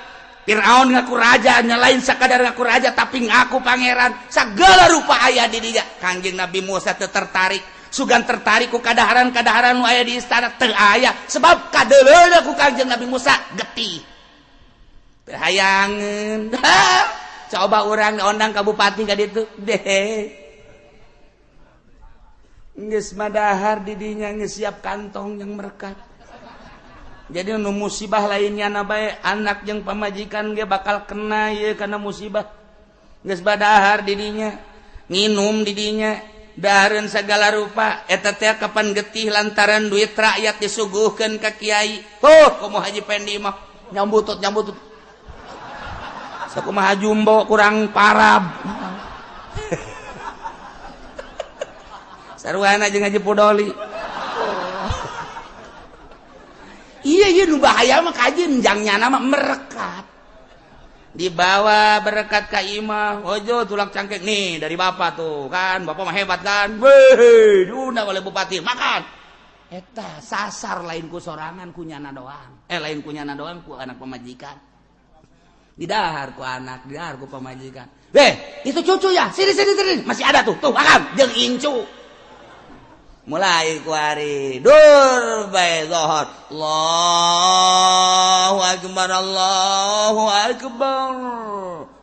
Firaun ngaku raja, nyalain sakadar ngaku raja tapi ngaku pangeran. Segala rupa aya di dinya. Kangjeng Nabi Musa teu tertarik, sugan tertarik ku kadaharan-kadaharan nu aya di istana teu aya, sebab kadeuleuna ku Kangjeng Nabi Musa getih. Teu hayangeun. Coba urang undang ka bupati ka ditu. Deh. Geus madahar di dinya geus siap kantong yang merekat. Jadi nu musibah lainnya na bae anak jeung pamajikan ge bakal kena ye kana musibah. Geus badahar di dinya, nginum di dinya, dahareun sagala rupa eta teh kapan getih lantaran duit rakyat disuguhkeun ka kiai. Kumaha Haji Pendi mah nyambutut. Sakumaha jumbo kurang parab. Saruana jeung Haji Pudoli. Iya nu bahaya mah kaji enjangnya nama merekat. Dibawa berkat ka imah, ojo tulak cangkeng nih dari bapak tuh kan, bapak mah hebat kan. Weh, diundang oleh bupati makan. Eta sasar lain ku sorangan ku nyana doang. Lain ku nyana doang ku anak pemajikan. Didahar ku anak, didahar ku pemajikan. Itu cucu ya, sini masih ada tuh makan jeung incu. Mulai kuari dur bae zohor Allahu akbar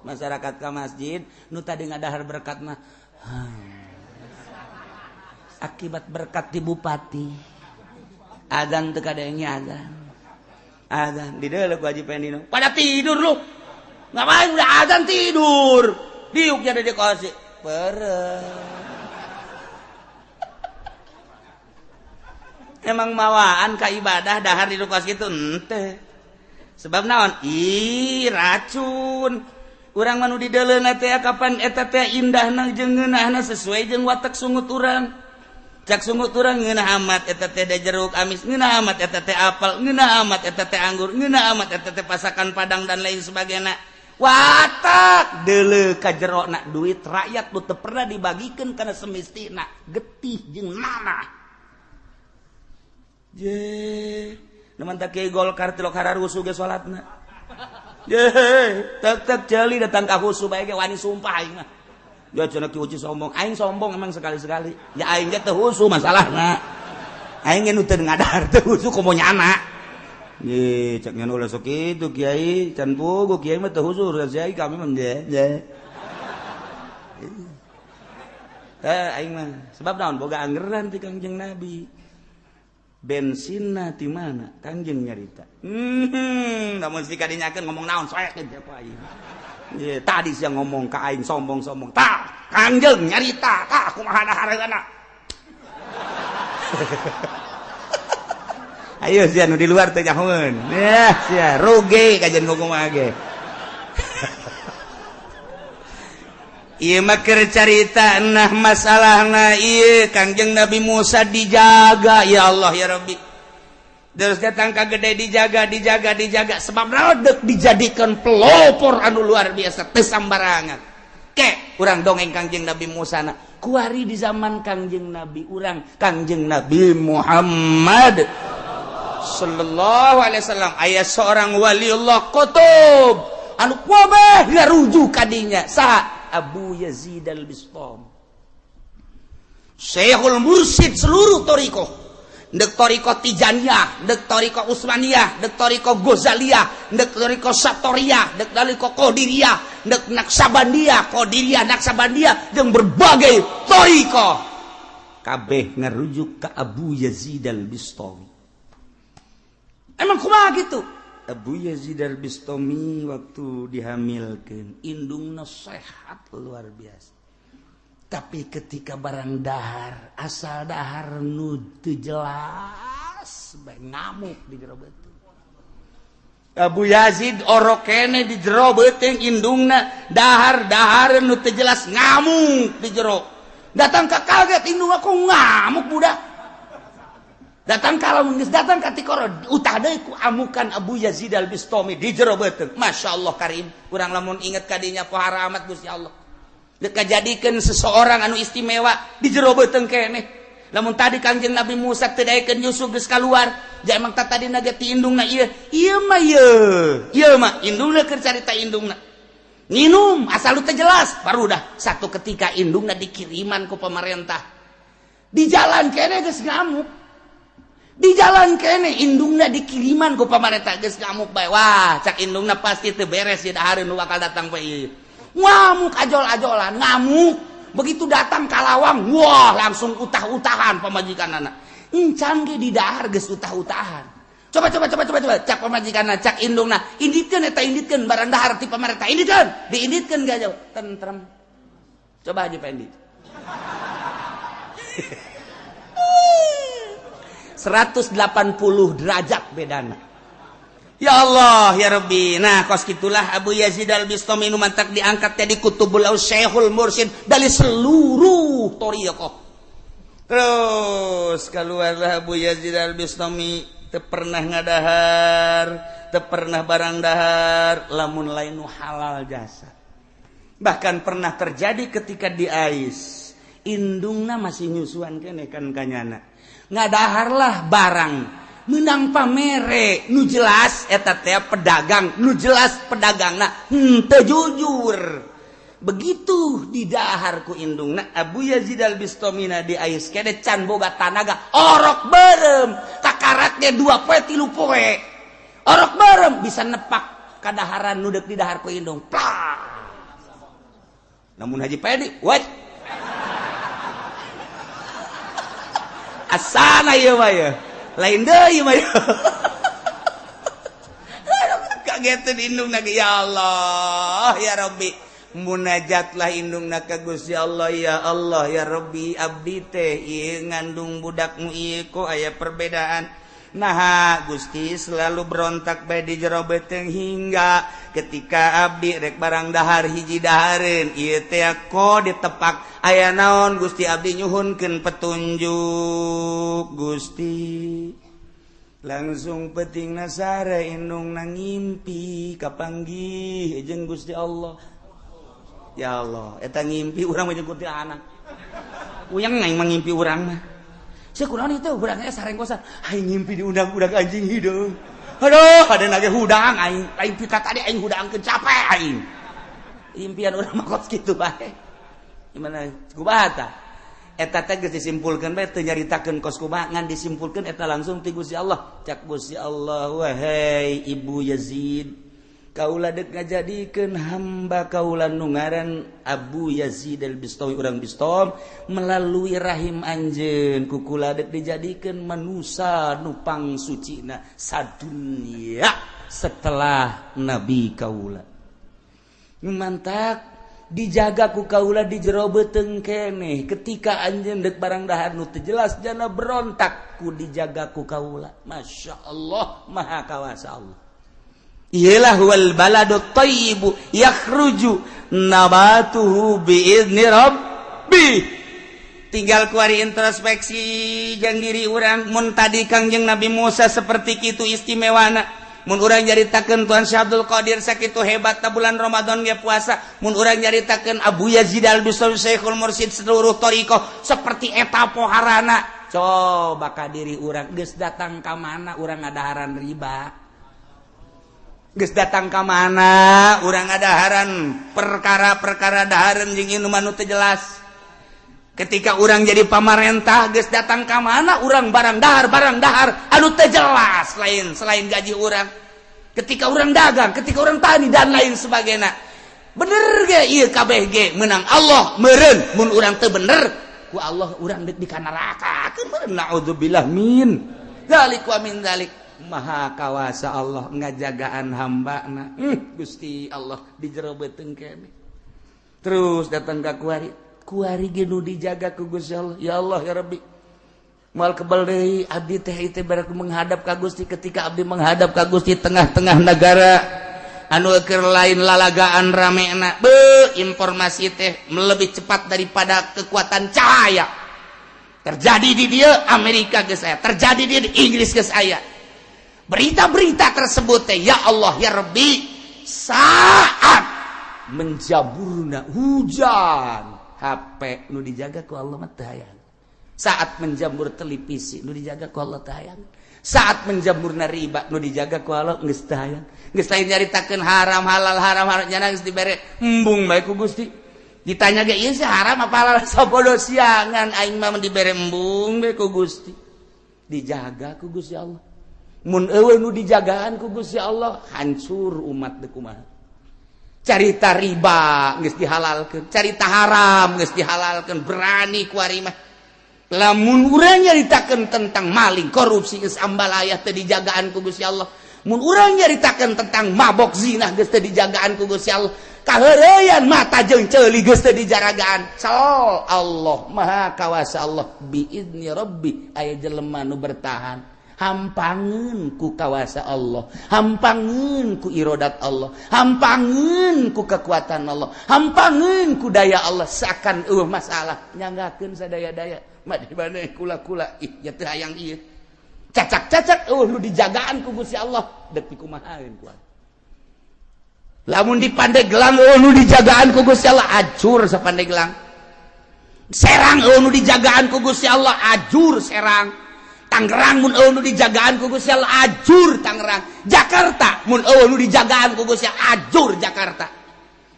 masyarakat ka masjid nu tadi ngadahar berkat mah akibat berkat di bupati adzan teu kadenge adzan di deuleu ku Haji Pendi pada tidur lu ngapain udah adzan tidur diuk jadi di kursi peureum. Emang mawaan ka ibadah dahar di kos gitu ente. Sebab naon? Racun. Urang manu di deuleuna teh kapan eta teh indahna jeung ngeunahna sesuai jeung watak sungut urang. Cak sungut urang ngeunah amat eta teh da jeruk amis, ngeunah amat eta teh apel, ngeunah amat eta teh anggur, ngeunah amat eta teh pasakan padang dan lain sebagainya. Watak deuleu ka jerona duit rakyat nu teu pernah dibagikeun kana semestina, getih jeung nanah. Naman tak kiai Golkar tilok hararusu ge salatna. Tek jeli datang ka husu bae ge wani sumpah aing mah. Ya cenah ki uci sombong, aing sombong emang sekali-sekali. Ya aing ge teu husu masalahna. Aing ge nu teu ngadahar teu husu komo nyana. Ye cek nya ulah sok kitu kiai, can pugu kiai mah teu husu kiai kami mah ge. Aing mah sebab naon boga anggeran ti Kangjeng Nabi. Bensinna ti mana Kangjeng nyarita namun si kadinyakeun ngomong naon soek teh apa aing ye tadi siang ngomong ka aing sombong tah Kangjeng nyarita tah kumaha dahareuna ayo sia nu di luar teh nyahoeun sia rugi kajen kumaha ge ieu mah keur carita nah masalahna ieu Kangjeng Nabi Musa dijaga ya Allah ya Rabbi. Terus datang ka gede dijaga sebab naon deuk dijadikeun pelopor anu luar biasa teu sambarangan. Ke urang dongeng Kangjeng Nabi Musa na kuari di zaman Kangjeng Nabi urang Kangjeng Nabi Muhammad sallallahu alaihi wasallam aya seorang waliullah kutub anu kabeh ngarujuk ka dinya saha Abu Yazid al-Bistami Syekhul Mursyid seluruh torikoh dek torikoh Tijaniyah dek torikoh Utsmaniyah dek torikoh Ghazaliyah dek torikoh Satoriyah dek torikoh Qadiriyah dek Naksabandiyah Qadiriyah Naksabandiyah jeung berbagai torikoh kabeh ngarujuk ka Abu Yazid al-Bistami. Emang kumaha gitu? Abu Yazid al-Bistami waktu dihamilkan indungna sehat luar biasa. Tapi ketika barang dahar asal dahar nu teu jelas bae ngamuk di jero beuteung. Abu Yazid orok kene di jero beuteung indungna dahar nu teu jelas ngamuk di jero. Datang ka kaget indung aku ngamuk budak. Datang kalau geus datang ka tikoro utah deui ku amukan Abu Yazid al-Bistami di jero beuteung. Masyaallah karim, urang lamun inget kadinya pohara amat Gusti Allah. Dek kajadikeun seseorang anu istimewa di jero beuteung keneh. Lamun tadi Kangjeng Nabi Musa teu daekeun Yusuf geus kaluar, ja emang tadi nage ti indungna ieu. Ieu mah ieu mah indungna keur carita indungna. Nginum asal teu jelas, baru dah satu ketika indungna dikiriman ku pemerintah. Di jalan kene geus ngamuk. Di jalan kene indungna dikiriman ku pemerintah geus ngamuk bae. Wah, cak indungna pasti teu beres ieu dahareun nu bakal datang bae ieu. Ngamuk ajol-ajolan, ngamuk. Begitu datang kalawang, wah langsung utah-utahan pamajikanana. Encan ge di dahar geus utah-utahan. Coba cak pamajikanana, cak indungna, inditkeun eta inditkeun barang dahar ti pamarentah, inditkeun, diinditkeun gajah tentrem. Coba Haji Pendi. 180 derajat bedana. Ya Allah, ya Rabbi. Nah, kos gitulah Abu Yazid Al-Bistami nu mantak diangkat jadi Kutubul Syekhul Mursyid dari seluruh thariqah. Terus keluarlah Abu Yazid Al-Bistami teu pernah ngadahar, teu pernah barang dahar lamun lain nu halal jasa. Bahkan pernah terjadi ketika di Ais, indungna masih nyusuan kene kan kanyana. Ngadaharlah barang menang pamere nu jelas eta teh pedagang nu jelas pedagangna teu jujur. Begitu didahar ku indungna Abu Yazid Al-Bistamina di Ais kene can boga tanaga orok berem takaratnya 2 poe 3 poe orok berem bisa nepak kadaharan nu deuk didahar ku indung plah. Namun Haji Pedi what asana ieu mah ya lain deui mah kageteun indungna ya Allah ya Rabbi munajatlah indungna ka Gusti Allah ya Allah ya Rabbi abdi teh ieu ngandung budakmu ieu kok aya perbedaan nah Gusti selalu berontak bae di jero beteng hingga ketika abdi rek barang dahar hiji dahareun ieu teh kok ditepak aya naon Gusti abdi nyuhunkeun petunjuk Gusti langsung peting nasara indung ngimpi kapanggih jeung Gusti Allah ya Allah eta ngimpi urang mah jeung Gusti anak uyang aing mangimpi urang mah sakunaon itu urangnya sarengkosan aing ngimpi diundang-undang anjing hideung aduh hadeuna ge hudang aing lain pika tadi aing hudangkeun capek aing impian urang mah kos kitu bae gimana kubata eta teh geus disimpulkeun bae teu nyaritakeun kos kumaha ngan disimpulkeun eta langsung ti Gusti Allah cak Gusti Allah wahai Ibu Yazid kaula deuk ngajadikeun hamba kaula nu ngaran Abu Yazid Al-Bistami urang Bistom melalui rahim anjeun ku kula deuk dijadikeun manusia nu pangsucina sadunya setelah nabi kaula mantak dijaga ku kaula di jero beuteung keneh ketika anjeun deuk barang dahar nu teu jelas jana berontak ku dijaga ku kaula masyaallah maha kawasa Allah ialah wal baladut thayyibu yakhruju nabatuhu biizni rabbi tinggal kuari introspeksi jeung diri urang mun tadi Kangjeng Nabi Musa seperti kitu istimewana mun urang nyaritakeun Tuan Syekh Abdul Qadir sakitu hebatna bulan Ramadan ge puasa mun urang nyaritakeun Abu Yazid Al-Bistami Syekhul Mursyid seluruh thariqah seperti eta poharana coba ka diri urang geus datang ka mana urang ngadaharan riba geus datang ka mana urang ngadaharan perkara-perkara dahareun jeung inuman nu teu jelas ketika urang jadi pamarentah geus datang ka mana urang barang dahar anu teu jelas lain selain gaji urang ketika urang dagang ketika urang tani dan lain sebagainya bener ge ieu kabeh ge meunang Allah meureun mun urang teu bener ku Allah urang deuk di kana neraka meureun naudzubillah min dzalik wa min dzalik maha kawasa Allah ngajagaan hambana Gusti Allah di jero beuteung keneh terus datang ka kuari ge nu dijaga ku Gusti Allah ya Allah ya Rabbi moal kebal deui abdi teh ieu barak menghadap ka Gusti ketika abdi menghadap ka Gusti tengah-tengah negara anu keur lain lalagaan ramena informasi teh lebih cepat daripada kekuatan cahaya terjadi di dia Amerika geus aya terjadi di Inggris geus aya berita-berita tersebut teh ya Allah ya Rabbi saat menjaburna hujan HP nu dijaga ku Allah mah teu aya saat menjamur televisi nu dijaga ku Allah teh hayang, saat menjamurna riba nu dijaga ku Allah geus teh hayang, geus lain nyaritakeun haram halal nya geus dibere embung bae ku Gusti. Ditanya ge ieu sih haram apa halal sabodo siangan aing mah dibere embung bae ku Gusti. Dijaga ku Gusti Allah. Mun eueuh nu dijagaan ku Gusti Allah hancur umat teh kumaha. Carita riba geus dihalalkeun, carita haram geus dihalalkeun, berani ku ari mah. Lamun urang nyaritakeun tentang maling, korupsi geus ambalaya teu dijagaan ku Gusti Allah. Mun urang nyaritakeun tentang mabok zina geus teu dijagaan ku Gusti Allah. Kaheureyan mata jeung ceuli geus teu dijagaan. Sal Allah Maha Kawasa Allah biizni Rabbi aya jelema nu bertahan. Hampangeun ku kawasa Allah, hampangeun ku irodat Allah, hampangeun ku kekuatan Allah, hampangeun ku daya Allah. Seakan masalah nyanggakeun sadaya-daya mah dibane kula-kula ih ya teu hayang ieu cacak-cacak nu dijagaan ku Gusti Allah deuk kumahaeun ku. Lamun di Pandeglang nu dijagaan ku Gusti Allah ajur sa Pandeglang. Serang nu dijagaan ku Gusti Allah ajur Serang. Tangerang mun eueuh nu dijagaan ku Gusti Allah ajur Tangerang. Jakarta mun eueuh nu dijagaan ku Gusti Allah ajur Jakarta.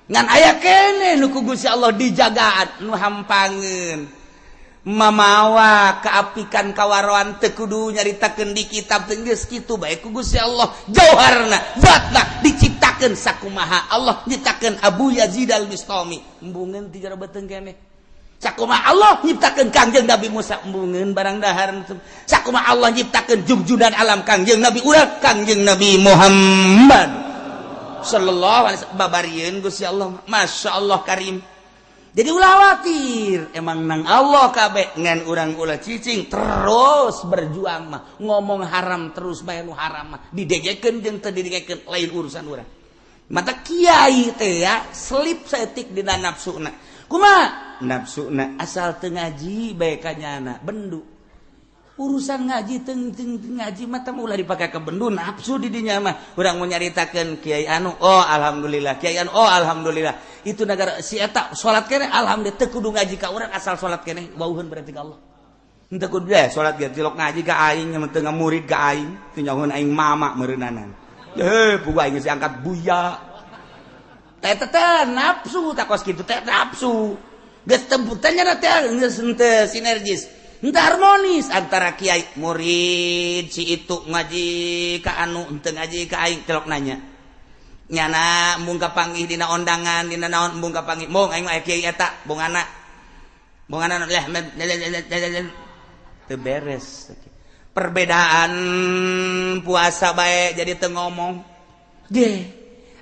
Ngan aya kene nu ku Gusti Allah dijagaan nu hampangeun. Mamawa kaapikan kawaroan teu kudu nyaritakeun di kitab teu geus kitu bae ku Gusti Allah. Jauharna zatna diciptakeun sakumaha Allah nyiptakeun Abu Yazid Al-Bistami. Embungeun ti jara beuteung keneh. Sakumaha Allah nyiptakeun Kangjeng Nabi Musa embungeun barang dahar. Sakumaha Allah nyiptakeun junjunan alam Kangjeng Nabi urang Kangjeng Nabi Muhammad sallallahu alaihi wasallam babarieun Gusti Allah. Masyaallah karim. Jadi ulah khawatir emang nang Allah kabeh ngan urang ulah cicing terus berjuang mah ngomong haram terus bae nu haram mah didegekeun jeung teu didegekeun lain urusan urang. Mata kiai teh ya selip saeutik dina nafsuna. Kumaha? Nafsuna asal teu ngaji bae kanyana bendu. Urusan ngaji teu ngaji mah teh ulah dipake ke bendu nafsu di dinya mah. Urang mau nyaritakeun kiai anu oh alhamdulillah, kiai anu oh alhamdulillah. Itu negara si eta salat keneh alhamdulillah teu kudu ngaji ka urang asal salat keneh wauheun berarti ka Allah. Henteu kudu bae salat ge tilok ngaji ka aing mah teu ngamurid ka aing, teu nyahoeun aing mama meureunanan. Pugu aing geus angkat buya. Teh nafsu takos kitu teh nafsu. Geus tembutanya teh geus henteu sinergis. Henteu harmonis antara kiai murid si itu ngaji ka anu henteu ngaji ka aing telok nanya. Nyana embung kapanggih dina ondangan dina naon embung kapanggih. Mong aing mah kiai eta bongana. Bongana teu beres. Perbedaan puasa bae jadi teu ngomong.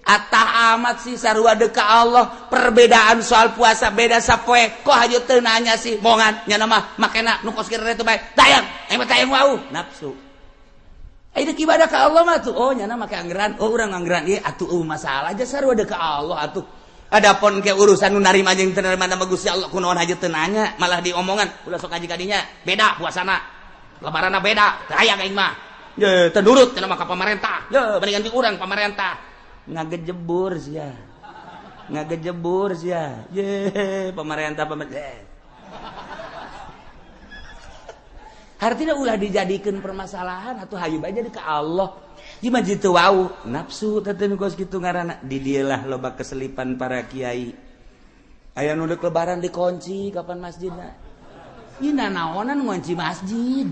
Atah amat sih sarua deuk ka Allah perbedaan soal puasa beda sapoe kok haju teu nanya sih mongan nya mah makena nu kos kira teh bae tayang mah tayang wau nafsu ai deuk ibadah ka Allah mah tuh oh nya make anggeran oh urang anggeran ieu atuh masalah aja sarua deuk ka Allah atuh adapun ke urusan nu narima jeung teu narima nama Gusti Allah kunaon haju teu nanya malah diomongan ulah sok ngaji ka dinya beda puasana lebaranna beda teu aya aing mah ye teu nurut cenah mah ka pamarentah ye bandingan ti urang pamarentah ngagejebur sia ye pemerintah artinya ulah dijadikan permasalahan atau hayu bae jadi ke Allah gimana jitu wau nafsu teh kos kitu ngaranna di dieulah loba keselipan para kiai aya nu deuk lebaran dikunci kapan masjidna ieu naonan ngunci masjid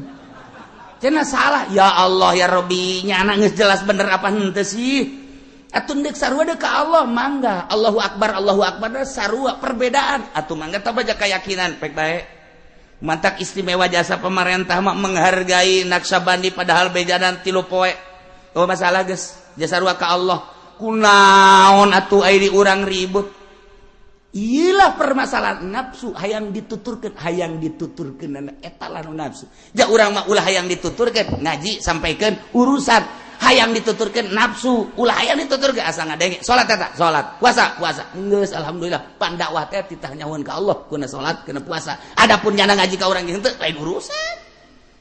cenah salah ya Allah ya Rabbi nyana geus jelas bener apa henteu sih atuh deuk sarua deuk ka Allah mangga Allahu akbar sarua perbedaan atuh mangga tah baja keyakinan pek bae mantak istimewa jasa pemerintah mah menghargai Naksabandi padahal bejanan 3 poe oh masalah geus jasa sarua ka Allah kunaon atuh aya di urang ribut iyalah permasalahan nafsu hayang dituturkeun eta lah nu nafsu ja urang mah ulah hayang dituturkeun ngaji sampaikeun urusan hayang dituturkeun nafsu ulah hayang dituturkeun asa ngadenge salat eta salat puasa geus alhamdulillah pandakwah teh titah nyahoeun ka Allah kuna salat kuna puasa adapun nyana ngaji ka urang henteu lain urusan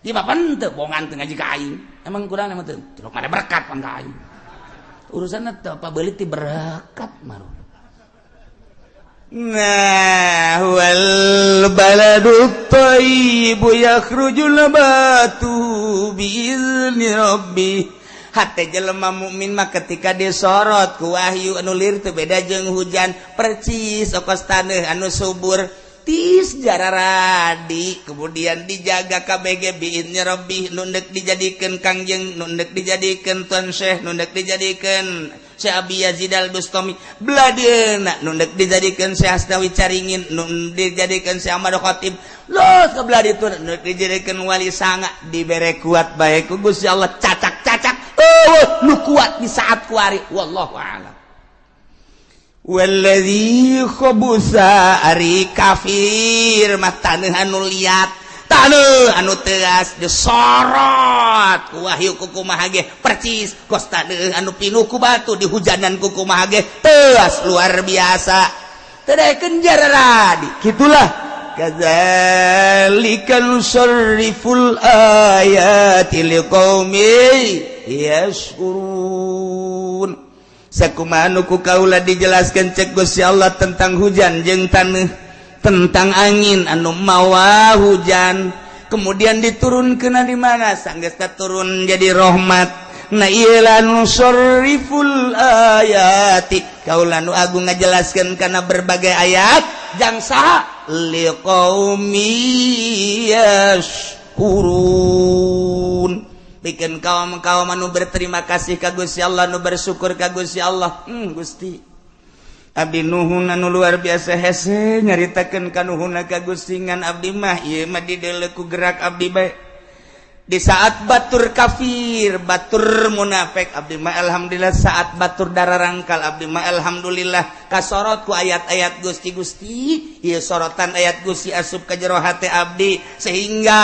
di papan teu bongan teu ngaji ka aing emang kurang emang teu tilok made berkat pan ka aing urusanna teu apa beulit ti berkat mah Nah wal baladut thayyibu yakhrujul nabatu biizni rabbih. Hate jelema mukmin mah ketika disorot ku wahyu anu lir teu beda jeung hujan percis okos taneuh anu subur tis jararadi kemudian dijaga KBG biizni rabbih nu deuk dijadikeun kangjeng nu deuk dijadikeun tuan syekh nu deuk dijadikeun Syekh Abi Yazid Al-Bustami bladeuna nu deuk dijadikeun Syekh Asnawi Caringin nu dijadikeun Syekh Ahmad Khatib los ka bladitun nu dijadikeun wali sanga dibere kuat bae ku Gusti Allah cacak-cacak nu kuat di saat kuari wallahu a'lam. Walladzi khabusa ari kafir mah taneuh anu liat taneuh anu teas disorot ku wahyu ku kumaha ge percis kos taneuh anu pinuh ku batu dihujanan ku kumaha ge teas luar biasa teu daekeun jararadi kitulah kadzalika nusarriful ayati liqaumin yashkurun. Sakumaha anu ku kaula dijelaskeun cek Gusti Allah tentang hujan jeung taneuh, tentang angin anu mawa hujan, kemudian diturunkeun di mana sanggeus turun jadi rahmat. Na ieu nusarriful ayati kaula nu agung ngajelaskeun kana berbagai ayat jang saha liqaumi yashkurun. Bikin kaum-kaum anu berterima kasih ka Gusti Allah, anu bersyukur ka Gusti Allah. Gusti abdi nuhun anu luar biasa hese nyaritakeun kanuhunna ka Gusti ngan abdi mah ieu mah dideuleu ku gerak abdi bae. Di saat batur kafir, batur munafik abdi mah alhamdulillah, saat batur dararangkal abdi mah alhamdulillah kasorot ku ayat-ayat Gusti-Gusti, ieu sorotan ayat Gusti asup ka jero hate abdi sehingga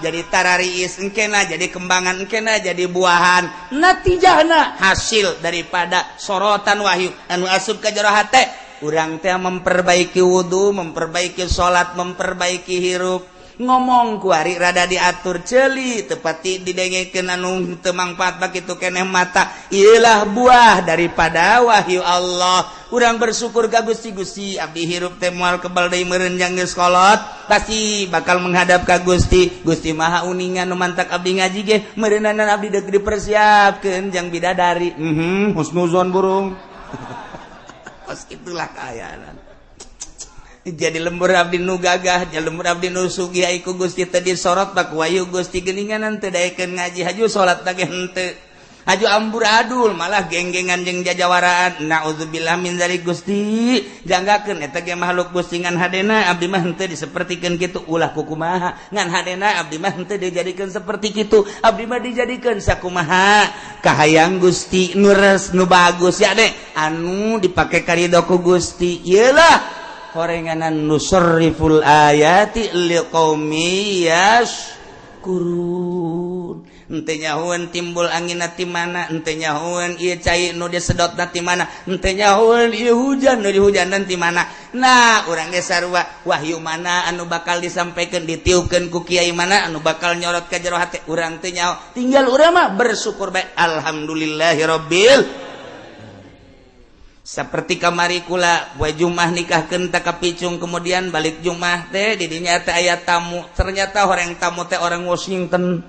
jadi tarariis engkena, jadi kembangan engkena, jadi buahan. Natijahna hasil daripada sorotan wahyu anu asup ka jero hate urang teh memperbaiki wudu, memperbaiki salat, memperbaiki hirup. Ngomong kuari rada diatur celi tepati didengekeun anu teu mangpaat bakitu keneh mata ialah buah daripada wahyu Allah. Urang bersyukur ka Gusti abdi hirup teh moal kebal deui meureun jang geus kolot pasti bakal menghadap ka Gusti maha uningan nu mantak abdi ngaji ge meureunan abdi deuk dipersiapkeun jang bidadari husnuzon burung pas itulah kaayaan. Jadi lembur abdi nu gagah, jadi lembur abdi nu sugih iku Gusti teu disorot bak wayu Gusti geuninganan teu daekeun ngaji haju salat teh henteu. Haju amburadul malah genggengan jeung jajawaraan. Nauzubillah min dzalik Gusti. Janggakeun eta ge makhluk Gusti ngan hadena abdi mah henteu disapertikeun kitu ulah kukumaha. Ngan hadena abdi mah henteu dijadikeun saperti kitu. Abdi mah dijadikeun sakumaha kahayang Gusti nu res nu bagus ya deh anu dipake karidho ku Gusti. Ieulah horenganan nusarriful ayati liqaumi yashkurun. Henteu nyahoeun timbul angina ti mana, henteu nyahoeun ieu cai nu disedotna ti mana, henteu nyahoeun ieu hujan nu dihujanan ti mana. Nah, urang ge sarua wahyu mana anu bakal disampaikeun ditiupkeun ku kiai mana anu bakal nyorot ka jero hate urang teu nyaho. Tinggal urang mah bersyukur bae alhamdulillahirabbil. Seperti kamari kula poe Jumat nikahkeun ta kapicung kemudian balik Jumat teh di dinya teh aya tamu. Ternyata orang tamu teh orang Washington.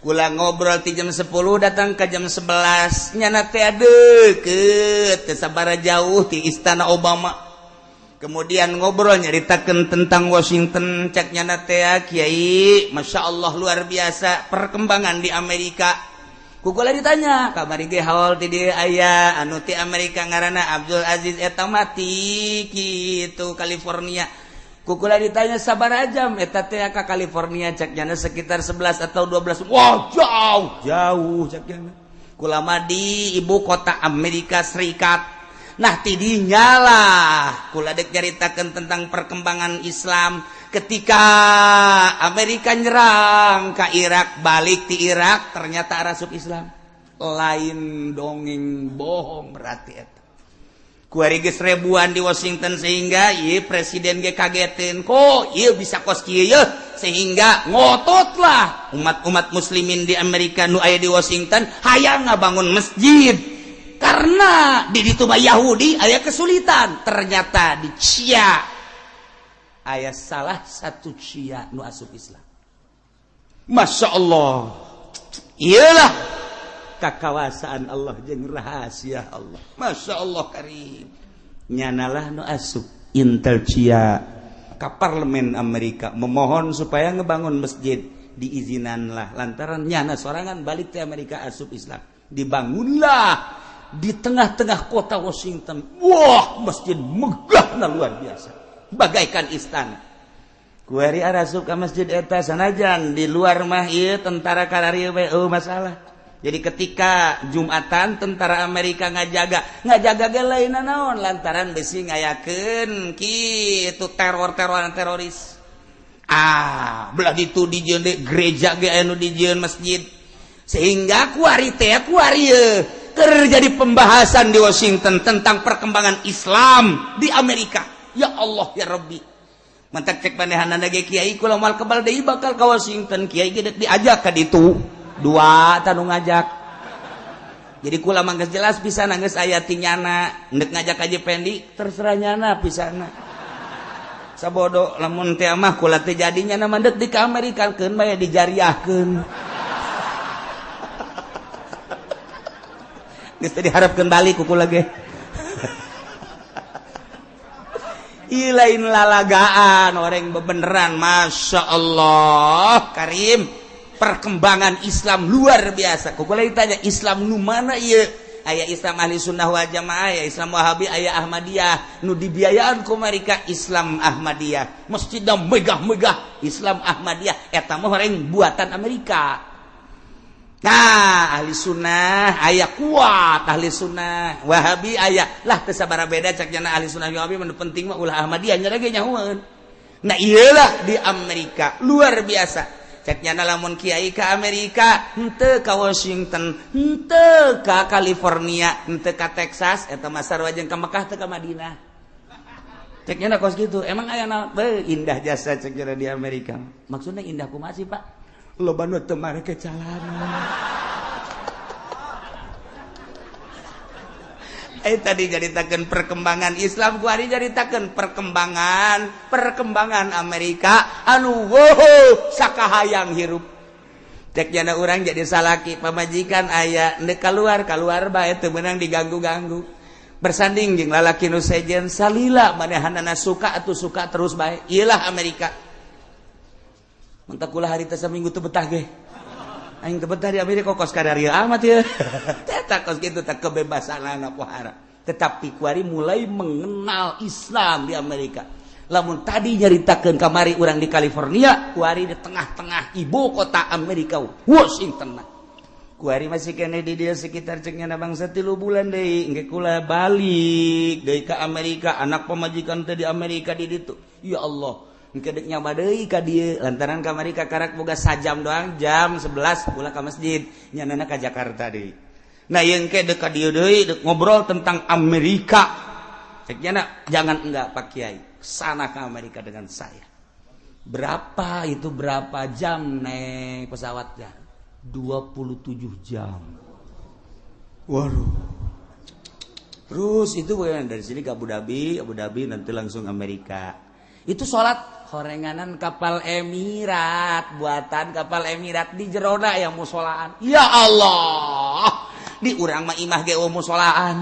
Kula ngobrol ti jam 10 datang ke jam 11 nyana teh deukeut teu sabaraha jauh ti Istana Obama. Kemudian ngobrol nyaritakeun tentang Washington cek nyana teh Kiai masyaallah luar biasa perkembangan di Amerika. Kukula ditanya kamari ge haol ti dieu aya anu ti Amerika ngaranna Abdul Aziz eta mati kitu California. Kukula ditanya sabaraha jam eta teh ka California cek jana sekitar 11 atau 12. Wah, jauh cek jana. Kula mah di ibu kota Amerika Serikat. Nah ti dinya lah kula dek nyaritakeun tentang perkembangan Islam. Ketika Amerika nyerang ke Irak, balik di Irak ternyata arasup Islam. Lain dongeng bohong berarti eta. Kuari geus ribuan di Washington sehingga ieu presiden ge kageteun kok ieu bisa kos kieu yeuh sehingga ngototlah umat-umat muslimin di Amerika nu aya di Washington hayang ngabangun masjid. karena di ditu mah Yahudi aya kesulitan, ternyata di Cia aya salah satu Cia nu asup Islam. Masya Allah, iyalah kakawasan Allah jeung rahasia Allah. Masya Allah karim, nyanalah nu asup Intel Cia ka parlemen Amerika memohon supaya ngebangun masjid, diizinanlah lantaran nyana sorangan balik ke Amerika asup Islam. Dibangunlah di tengah-tengah kota Washington. Wah, masjid megahna luar biasa, bagaikan istana. Kuari arasup ka masjid eta sanajan di luar mah ieu tentara kararieu we masalah. Jadi ketika Jumatan tentara Amerika ngajaga ge lain naon lantaran besi ngayakeun kitu teror-teroran teroris. Belah ditu dijieun gereja ge anu dijieun masjid. Sehingga kuari teh terjadi pembahasan di Washington tentang perkembangan Islam di Amerika. Ya Allah ya Rabbi. Mantak cek manehanana ge kiai kula moal kebal deui bakal ka Washington, kiai ge diajak ka ditu. Dua tanu ngajak. Jadi kula mah geus jelas pisan geus aya ti nyana, endek ngajak aja pendi terserah nyana pisana. Sabodo lamun teh mah kula teh jadinya na mandek di ka Amerika keun bae dijariahkeun. Geus teh diharapkeun balik ku kula ge. Ilain lalagaan orang bebeneran. Masya Allah karim, perkembangan Islam luar biasa. Kukula ditanya Islam nu mana ieu? Aya Islam ahli sunnah wal jamaah, aya Islam wahabi, aya Ahmadiyah. Nu dibiayaan ku mereka Islam Ahmadiyah. Masjidna megah-megah Islam Ahmadiyah. Eta mah orang buatan Amerika. Nah, ahli sunnah aya kuat, ahli sunnah wahabi aya lah teu sabaraha beda cek cenah ahli sunnah wahabi mah penting mah ulah Ahmadiyah nya ge nyahoeun. Nah, iyalah di Amerika luar biasa. Cek cenah lamun kiai ka Amerika, henteu ka Washington, henteu ka California, henteu ka Texas, eta mah sarua jeung ka Mekah teu ka Madinah. Cek cenah kos kitu. Emang aya naon? Indah jasa cek cenah di Amerika. Maksudnya indah kumaha sih, Pak? Loba nu teu mare ke jalanan. Tadi jaritakeun perkembangan Islam, ku ari jaritakeun perkembangan Amerika anu sakahayang hirup. Cek jana urang jadi salaki pamajikan aya endek keluar bae teu meunang diganggu-ganggu. Bersanding jeung lalaki nu sejen salila manehanana suka atuh suka terus bae. Iyalah Amerika. Mentak kula hari teh saminggu teu betah ge. Aing teu betah di Amerika kos kadarieu amat ya. Eta kos kitu teh kebebasanana pohara. Tetapi kuari mulai mengenal Islam di Amerika. Lamun tadi nyaritakeun kamari urang di California, kuari di tengah-tengah ibu kota Amerika, Washington. Kuari masih kene di dia sekitar ceknya bangsa 3 bulan deui, engke kula balik deui ka Amerika, anak pamajikan teh di Amerika di ditu. Ya Allah. Kedek nyama deui ka dieu lantaran ka Amerika karak boga sajam doang, jam 11 pula ka masjid nyanana ka Jakarta deui. Nah yeung kedek ka dieu deui ngobrol tentang Amerika. Ceknya jangan enggak Pak Kiai, sana ke Amerika dengan saya. Berapa jam naik pesawatnya? 27 jam. Waduh. Terus itu dari sini ke Abu Dhabi nanti langsung Amerika. Itu sholat horenganan kapal Emirat, buatan kapal Emirat di jerona yang musolaan. Ya Allah, di urang mah imah ge musolaan.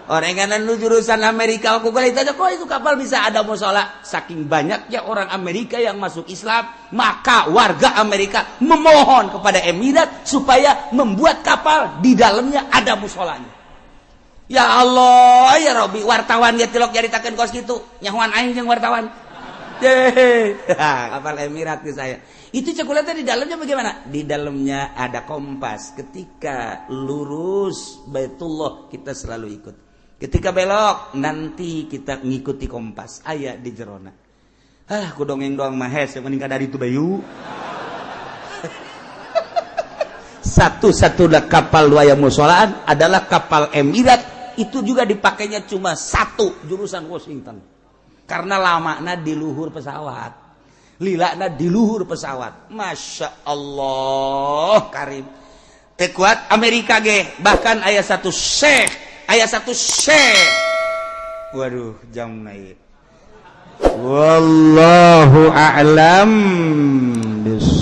Horenganan nu jurusan Amerika, aku kali tanya kok itu kapal bisa ada musola. Saking banyaknya orang Amerika yang masuk Islam, maka warga Amerika memohon kepada Emirat supaya membuat kapal di dalamnya ada musolanya. Ya Allah, ya Robi, wartawan dia tilok jaritakeun kos kitu. Nyahuan aing jeung wartawan. Kapal Emirat ke saya. Itu cekulnya di dalamnya bagaimana? Di dalamnya ada kompas. Ketika lurus Baitullah kita selalu ikut. Ketika belok nanti kita ngikuti kompas. Aya di jerona. Ku dongeng doang mah hes mending dari itu bayu. Satu-satunya kapal waya musolaan adalah kapal Emirat. Itu juga dipakainya cuma satu jurusan Washington. Karena lamana di luhur pesawat. Lilana di luhur pesawat. Masya Allah karim. kuat Amerika ge bahkan ayat satu syekh waduh jam naik wallahu a'lam bis